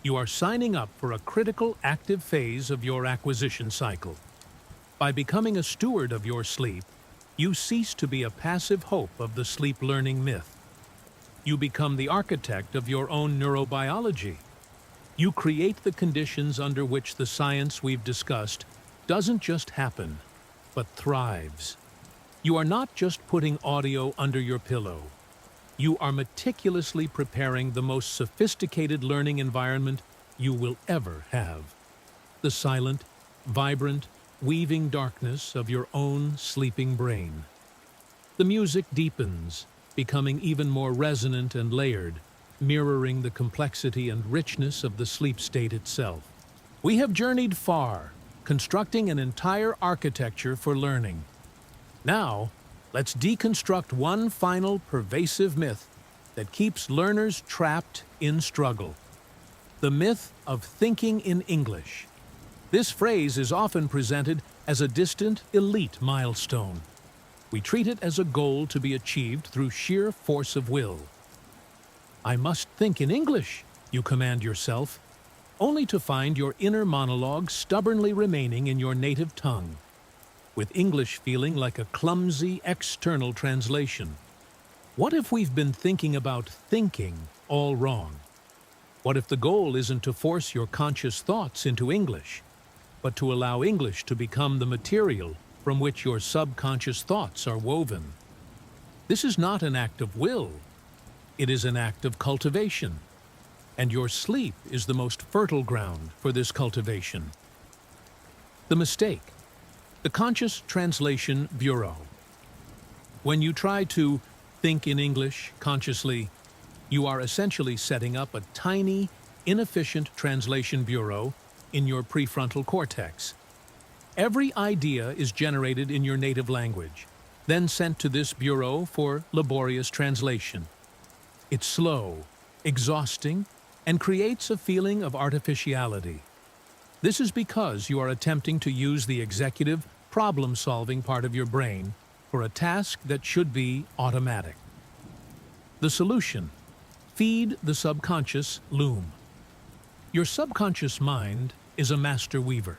You are signing up for a critical active phase of your acquisition cycle. By becoming a steward of your sleep, you cease to be a passive hope of the sleep learning myth. You become the architect of your own neurobiology. You create the conditions under which the science we've discussed doesn't just happen, but thrives. You are not just putting audio under your pillow. You are meticulously preparing the most sophisticated learning environment you will ever have. The silent, vibrant, weaving darkness of your own sleeping brain. The music deepens, becoming even more resonant and layered, mirroring the complexity and richness of the sleep state itself. We have journeyed far, constructing an entire architecture for learning. Now, let's deconstruct one final pervasive myth that keeps learners trapped in struggle. The myth of thinking in English. This phrase is often presented as a distant, elite milestone. We treat it as a goal to be achieved through sheer force of will. I must think in English, you command yourself, only to find your inner monologue stubbornly remaining in your native tongue, with English feeling like a clumsy external translation. What if we've been thinking about thinking all wrong? What if the goal isn't to force your conscious thoughts into English, but to allow English to become the material from which your subconscious thoughts are woven? This is not an act of will. It is an act of cultivation, and your sleep is the most fertile ground for this cultivation. The mistake. The Conscious Translation Bureau. When you try to think in English consciously, you are essentially setting up a tiny, inefficient translation bureau in your prefrontal cortex. Every idea is generated in your native language, then sent to this bureau for laborious translation. It's slow, exhausting, and creates a feeling of artificiality. This is because you are attempting to use the executive, problem-solving part of your brain for a task that should be automatic. The solution: feed the subconscious loom. Your subconscious mind is a master weaver.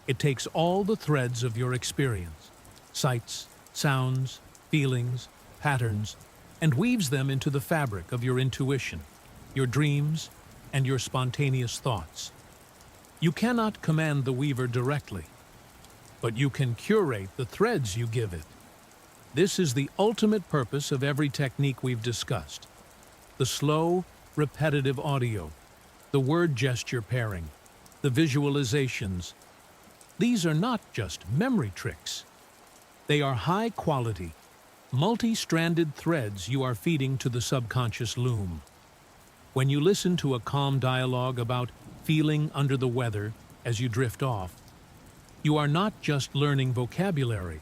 It takes all the threads of your experience, sights, sounds, feelings, patterns, and weaves them into the fabric of your intuition, your dreams, and your spontaneous thoughts. You cannot command the weaver directly, but you can curate the threads you give it. This is the ultimate purpose of every technique we've discussed. The slow, repetitive audio, the word gesture pairing, the visualizations. These are not just memory tricks. They are high-quality, multi-stranded threads you are feeding to the subconscious loom. When you listen to a calm dialogue about feeling under the weather as you drift off, you are not just learning vocabulary.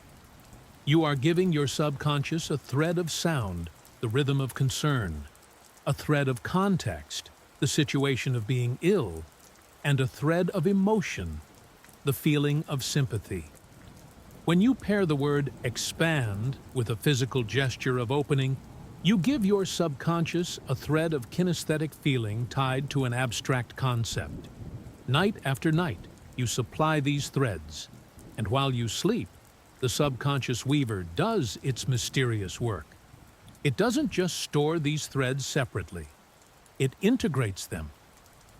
You are giving your subconscious a thread of sound, the rhythm of concern, a thread of context, the situation of being ill, and a thread of emotion, the feeling of sympathy. When you pair the word expand with a physical gesture of opening, you give your subconscious a thread of kinesthetic feeling tied to an abstract concept. Night after night, you supply these threads, and while you sleep, the subconscious weaver does its mysterious work. It doesn't just store these threads separately. It integrates them.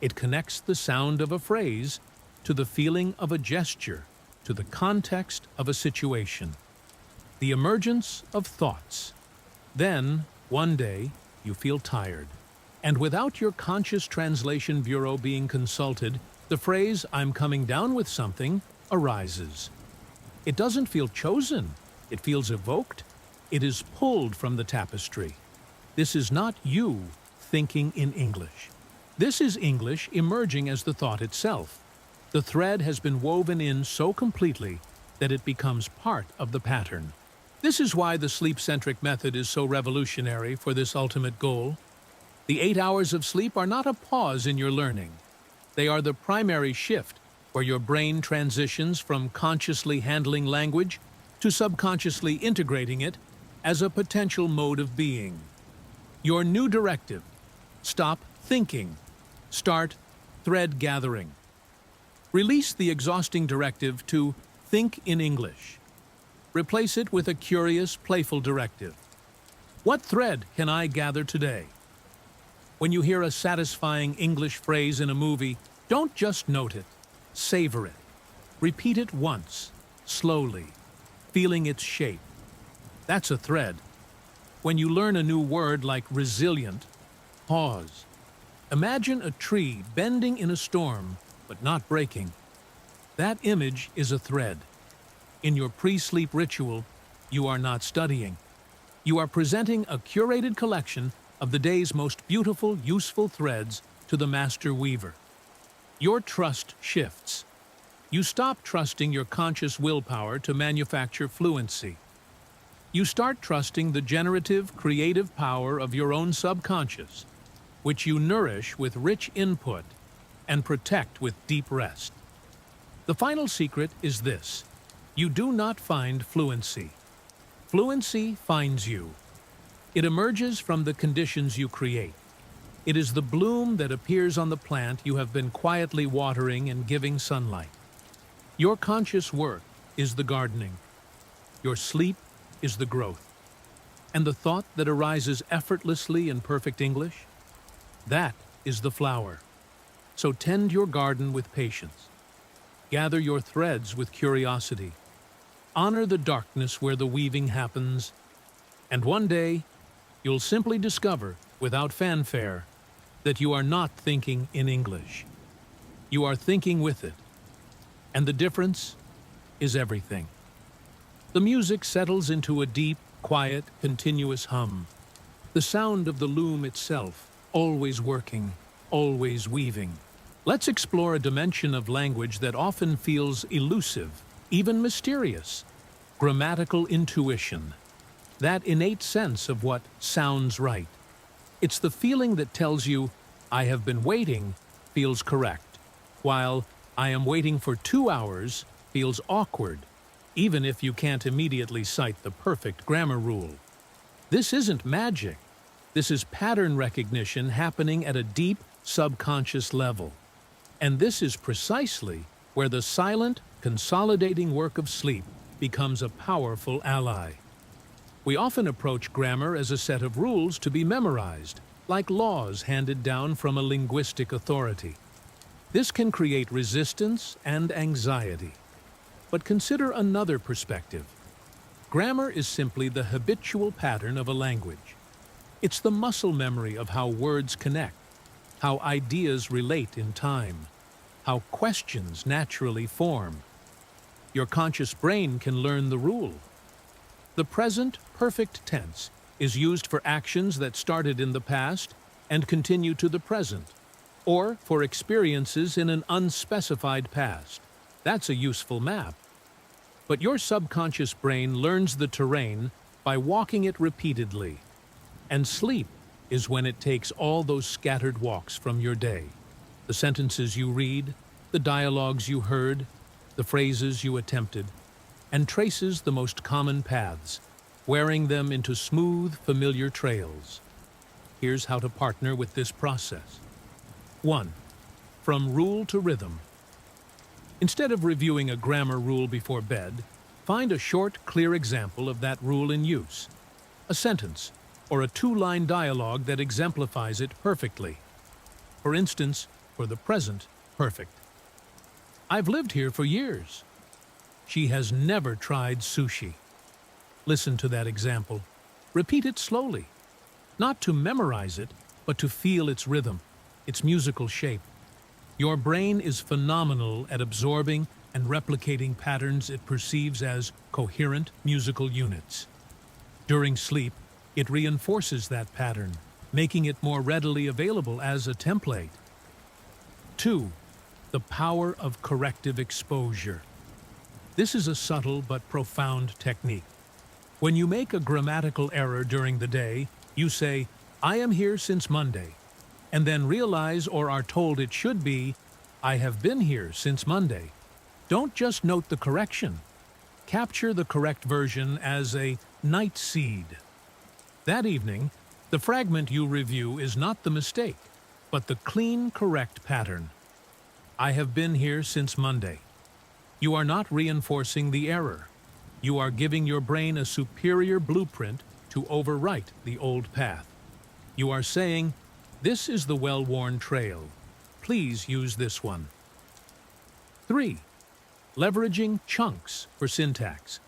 It connects the sound of a phrase to the feeling of a gesture, to the context of a situation. The emergence of thoughts. Then, one day, you feel tired. And without your conscious translation bureau being consulted, the phrase, "I'm coming down with something," arises. It doesn't feel chosen. It feels evoked. It is pulled from the tapestry. This is not you thinking in English. This is English emerging as the thought itself. The thread has been woven in so completely that it becomes part of the pattern. This is why the sleep-centric method is so revolutionary for this ultimate goal. The 8 hours of sleep are not a pause in your learning. They are the primary shift where your brain transitions from consciously handling language to subconsciously integrating it as a potential mode of being. Your new directive: stop thinking, start thread gathering. Release the exhausting directive to think in English. Replace it with a curious, playful directive. What thread can I gather today? When you hear a satisfying English phrase in a movie, don't just note it, savor it. Repeat it once, slowly, feeling its shape. That's a thread. When you learn a new word like resilient, pause. Imagine a tree bending in a storm, but not breaking. That image is a thread. In your pre-sleep ritual, you are not studying. You are presenting a curated collection of the day's most beautiful, useful threads to the master weaver. Your trust shifts. You stop trusting your conscious willpower to manufacture fluency. You start trusting the generative, creative power of your own subconscious, which you nourish with rich input and protect with deep rest. The final secret is this: you do not find fluency. Fluency finds you. It emerges from the conditions you create. It is the bloom that appears on the plant you have been quietly watering and giving sunlight. Your conscious work is the gardening. Your sleep is the growth. And the thought that arises effortlessly in perfect English? That is the flower. So tend your garden with patience. Gather your threads with curiosity. Honor the darkness where the weaving happens. And one day, you'll simply discover, without fanfare, that you are not thinking in English. You are thinking with it. And the difference is everything. The music settles into a deep, quiet, continuous hum. The sound of the loom itself, always working, always weaving. Let's explore a dimension of language that often feels elusive, even mysterious: grammatical intuition. That innate sense of what sounds right. It's the feeling that tells you, I have been waiting, feels correct, while I am waiting for 2 hours feels awkward, even if you can't immediately cite the perfect grammar rule. This isn't magic. This is pattern recognition happening at a deep, subconscious level. And this is precisely where the silent, consolidating work of sleep becomes a powerful ally. We often approach grammar as a set of rules to be memorized, like laws handed down from a linguistic authority. This can create resistance and anxiety. But consider another perspective. Grammar is simply the habitual pattern of a language. It's the muscle memory of how words connect, how ideas relate in time, how questions naturally form. Your conscious brain can learn the rule. The present perfect tense is used for actions that started in the past and continue to the present, or for experiences in an unspecified past. That's a useful map. But your subconscious brain learns the terrain by walking it repeatedly. And sleep is when it takes all those scattered walks from your day. The sentences you read, the dialogues you heard, the phrases you attempted, and traces the most common paths, wearing them into smooth, familiar trails. Here's how to partner with this process. 1. From rule to rhythm. Instead of reviewing a grammar rule before bed, find a short, clear example of that rule in use. A sentence, or a 2-line dialogue that exemplifies it perfectly. For instance, for the present perfect. I've lived here for years. She has never tried sushi. Listen to that example. Repeat it slowly. Not to memorize it, but to feel its rhythm, its musical shape. Your brain is phenomenal at absorbing and replicating patterns it perceives as coherent musical units. During sleep, It reinforces that pattern, making it more readily available as a template. 2. The power of corrective exposure. This is a subtle but profound technique. When you make a grammatical error during the day, you say, "I am here since Monday," and then realize or are told it should be, "I have been here since Monday." Don't just note the correction. Capture the correct version as a night seed. That evening, the fragment you review is not the mistake, but the clean, correct pattern. "I have been here since Monday." You are not reinforcing the error. You are giving your brain a superior blueprint to overwrite the old path. You are saying, "This is the well-worn trail. Please use this one." 3. Leveraging chunks for syntax.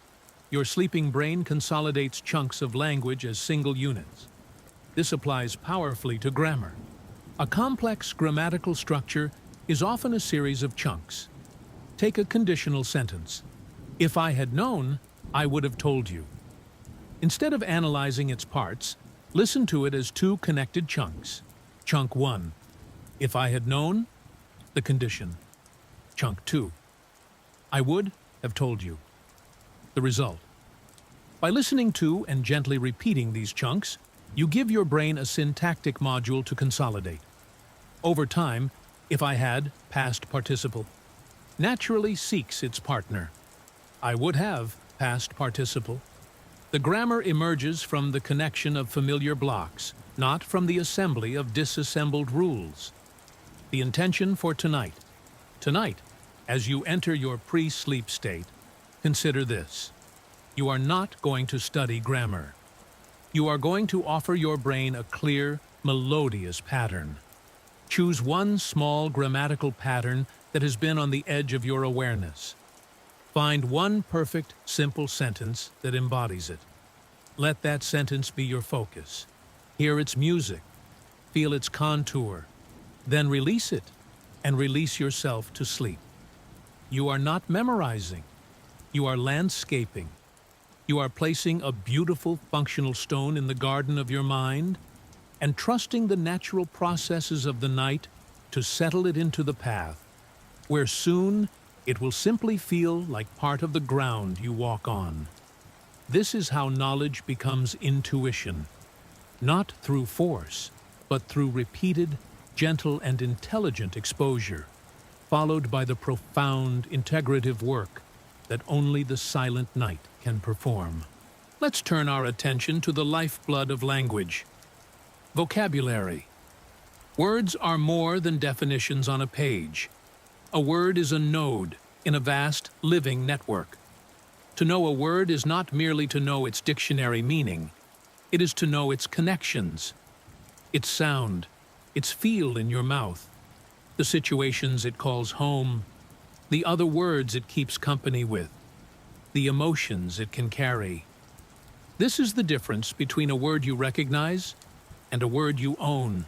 Your sleeping brain consolidates chunks of language as single units. This applies powerfully to grammar. A complex grammatical structure is often a series of chunks. Take a conditional sentence. "If I had known, I would have told you." Instead of analyzing its parts, listen to it as two connected chunks. Chunk 1. If I had known, the condition. Chunk 2. I would have told you. The result. By listening to and gently repeating these chunks, you give your brain a syntactic module to consolidate. Over time, if I had, past participle, naturally seeks its partner. I would have, past participle. The grammar emerges from the connection of familiar blocks, not from the assembly of disassembled rules. The intention for tonight. Tonight, as you enter your pre-sleep state, consider this. You are not going to study grammar. You are going to offer your brain a clear, melodious pattern. Choose one small grammatical pattern that has been on the edge of your awareness. Find one perfect, simple sentence that embodies it. Let that sentence be your focus. Hear its music. Feel its contour. Then release it, and release yourself to sleep. You are not memorizing. You are landscaping. You are placing a beautiful, functional stone in the garden of your mind and trusting the natural processes of the night to settle it into the path, where soon it will simply feel like part of the ground you walk on. This is how knowledge becomes intuition, not through force, but through repeated, gentle, and intelligent exposure, followed by the profound, integrative work that only the silent night can perform. Let's turn our attention to the lifeblood of language. Vocabulary. Words are more than definitions on a page. A word is a node in a vast, living network. To know a word is not merely to know its dictionary meaning. It is to know its connections, its sound, its feel in your mouth, the situations it calls home, the other words it keeps company with, the emotions it can carry. This is the difference between a word you recognize and a word you own.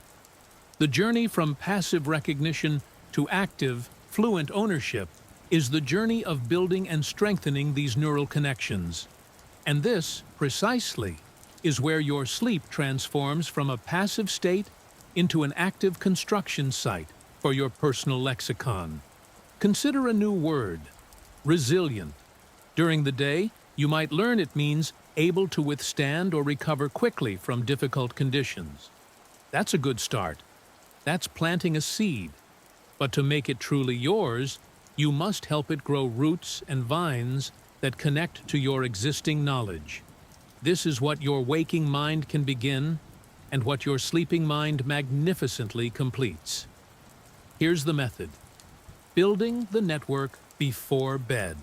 The journey from passive recognition to active, fluent ownership is the journey of building and strengthening these neural connections. And this, precisely, is where your sleep transforms from a passive state into an active construction site for your personal lexicon. Consider a new word, resilient. During the day, you might learn it means able to withstand or recover quickly from difficult conditions. That's a good start. That's planting a seed. But to make it truly yours, you must help it grow roots and vines that connect to your existing knowledge. This is what your waking mind can begin and what your sleeping mind magnificently completes. Here's the method. Building the network before bed.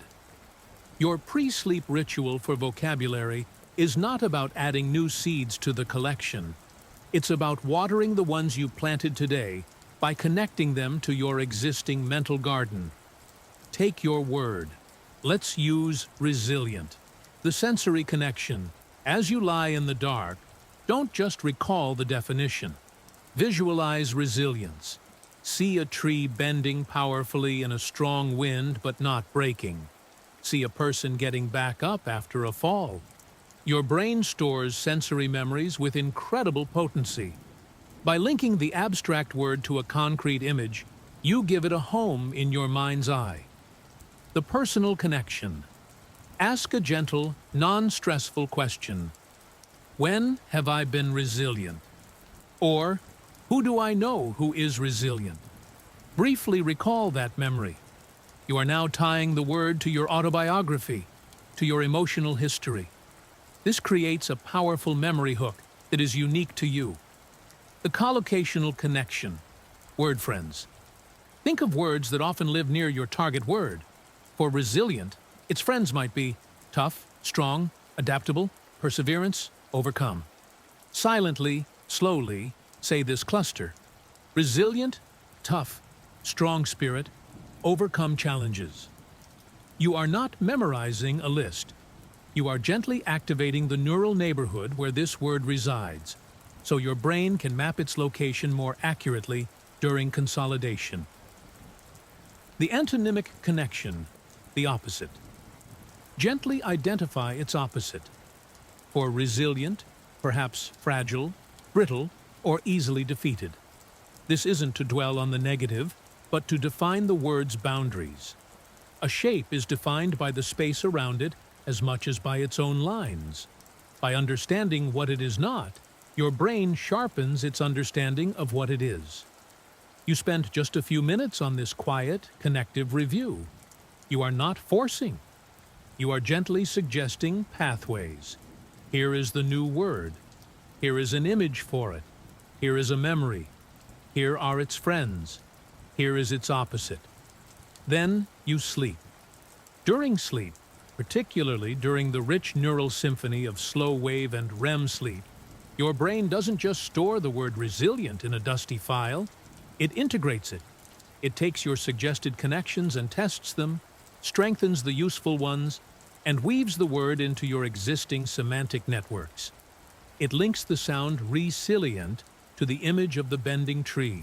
Your pre-sleep ritual for vocabulary is not about adding new seeds to the collection. It's about watering the ones you planted today by connecting them to your existing mental garden. Take your word. Let's use resilient. The sensory connection. As you lie in the dark, don't just recall the definition. Visualize resilience. See a tree bending powerfully in a strong wind but not breaking. See a person getting back up after a fall. Your brain stores sensory memories with incredible potency. By linking the abstract word to a concrete image, you give it a home in your mind's eye. The personal connection. Ask a gentle, non-stressful question. When have I been resilient? Or, who do I know who is resilient? Briefly recall that memory. You are now tying the word to your autobiography, to your emotional history. This creates a powerful memory hook that is unique to you. The collocational connection. Word friends. Think of words that often live near your target word. For resilient, its friends might be tough, strong, adaptable, perseverance, overcome. Silently, slowly, say this cluster. Resilient, tough, strong spirit, overcome challenges. You are not memorizing a list. You are gently activating the neural neighborhood where this word resides, so your brain can map its location more accurately during consolidation. The antonymic connection, the opposite. Gently identify its opposite. For resilient, perhaps fragile, brittle, or easily defeated. This isn't to dwell on the negative, but to define the word's boundaries. A shape is defined by the space around it as much as by its own lines. By understanding what it is not, your brain sharpens its understanding of what it is. You spend just a few minutes on this quiet, connective review. You are not forcing. You are gently suggesting pathways. Here is the new word. Here is an image for it. Here is a memory. Here are its friends. Here is its opposite. Then you sleep. During sleep, particularly during the rich neural symphony of slow wave and REM sleep, your brain doesn't just store the word resilient in a dusty file, it integrates it. It takes your suggested connections and tests them, strengthens the useful ones, and weaves the word into your existing semantic networks. It links the sound resilient to the image of the bending tree,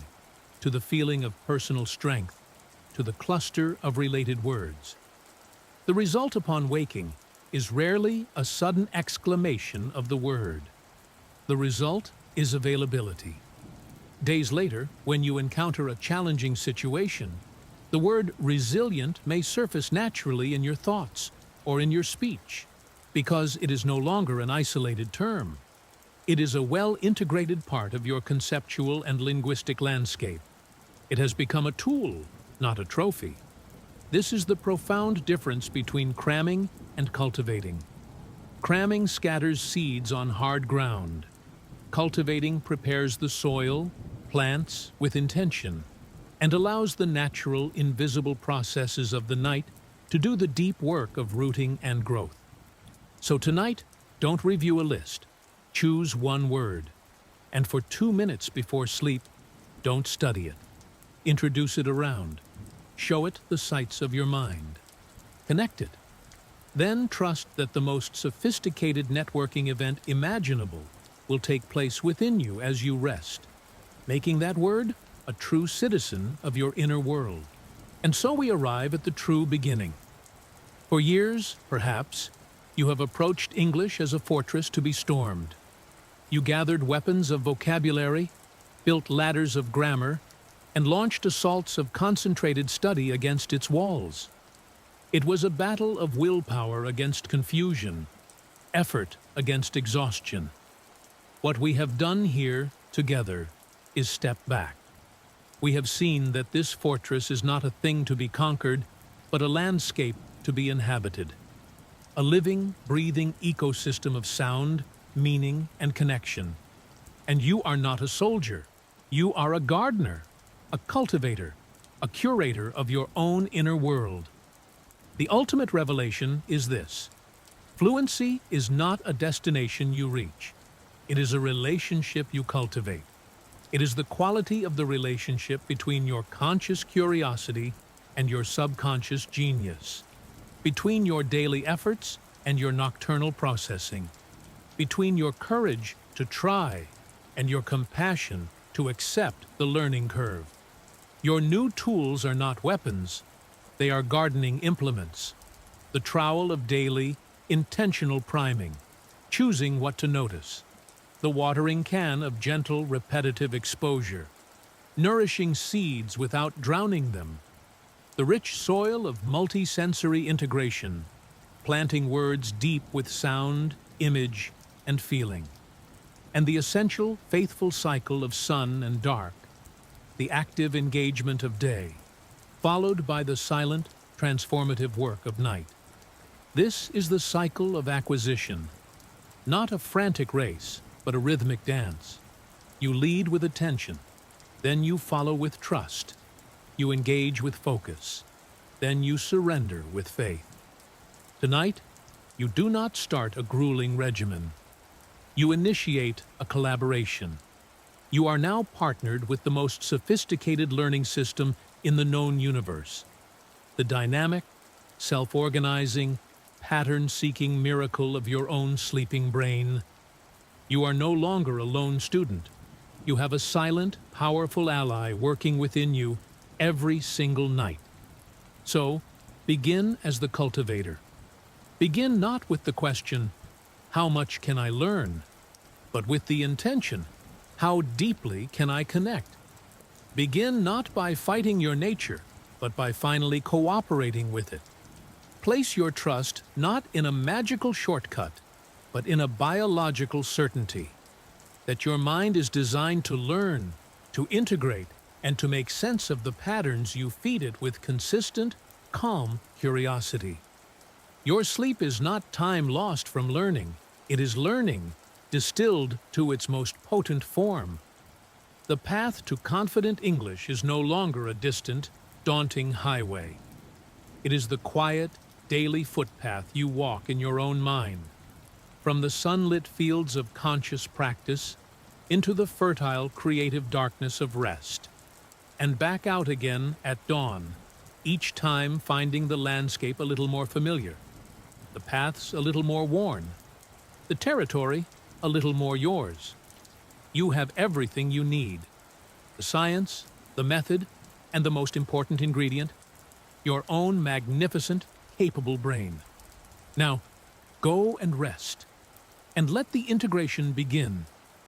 to the feeling of personal strength, to the cluster of related words. The result upon waking is rarely a sudden exclamation of the word. The result is availability. Days later, when you encounter a challenging situation, the word resilient may surface naturally in your thoughts or in your speech, because it is no longer an isolated term. It is a well-integrated part of your conceptual and linguistic landscape. It has become a tool, not a trophy. This is the profound difference between cramming and cultivating. Cramming scatters seeds on hard ground. Cultivating prepares the soil, plants with intention, and allows the natural, invisible processes of the night to do the deep work of rooting and growth. So tonight, don't review a list. Choose one word. And for 2 minutes before sleep, don't study it. Introduce it around. Show it the sights of your mind. Connect it. Then trust that the most sophisticated networking event imaginable will take place within you as you rest, making that word a true citizen of your inner world. And so we arrive at the true beginning. For years, perhaps, you have approached English as a fortress to be stormed. You gathered weapons of vocabulary, built ladders of grammar, and launched assaults of concentrated study against its walls. It was a battle of willpower against confusion, effort against exhaustion. What we have done here, together, is step back. We have seen that this fortress is not a thing to be conquered, but a landscape to be inhabited. A living, breathing ecosystem of sound, meaning, and connection. And you are not a soldier. You are a gardener, a cultivator, a curator of your own inner world. The ultimate revelation is this: fluency is not a destination you reach. It is a relationship you cultivate. It is the quality of the relationship between your conscious curiosity and your subconscious genius, between your daily efforts and your nocturnal processing, between your courage to try and your compassion to accept the learning curve. Your new tools are not weapons, they are gardening implements, the trowel of daily, intentional priming. choosing what to notice. The watering can of gentle, repetitive exposure, nourishing seeds without drowning them. The rich soil of multi-sensory integration, planting words deep with sound, image, and feeling. And the essential, faithful cycle of sun and dark, the active engagement of day, followed by the silent, transformative work of night. This is the cycle of acquisition, not a frantic race, but a rhythmic dance. You lead with attention, then you follow with trust. You engage with focus, then you surrender with faith. Tonight, you do not start a grueling regimen. You initiate a collaboration. You are now partnered with the most sophisticated learning system in the known universe. The dynamic, self-organizing, pattern-seeking miracle of your own sleeping brain. You are no longer a lone student. You have a silent, powerful ally working within you every single night. So, begin as the cultivator. Begin not with the question, how much can I learn? But with the intention, how deeply can I connect? Begin not by fighting your nature, but by finally cooperating with it. Place your trust not in a magical shortcut, but in a biological certainty that your mind is designed to learn, to integrate, and to make sense of the patterns you feed it with consistent, calm curiosity. Your sleep is not time lost from learning. It is learning, distilled to its most potent form. The path to confident English is no longer a distant, daunting highway. It is the quiet, daily footpath you walk in your own mind, from the sunlit fields of conscious practice into the fertile, creative darkness of rest, and back out again at dawn, each time finding the landscape a little more familiar, the paths a little more worn, the territory a little more yours. You have everything you need: the science, the method, and the most important ingredient, your own magnificent, capable brain. Now, go and rest, and let the integration begin.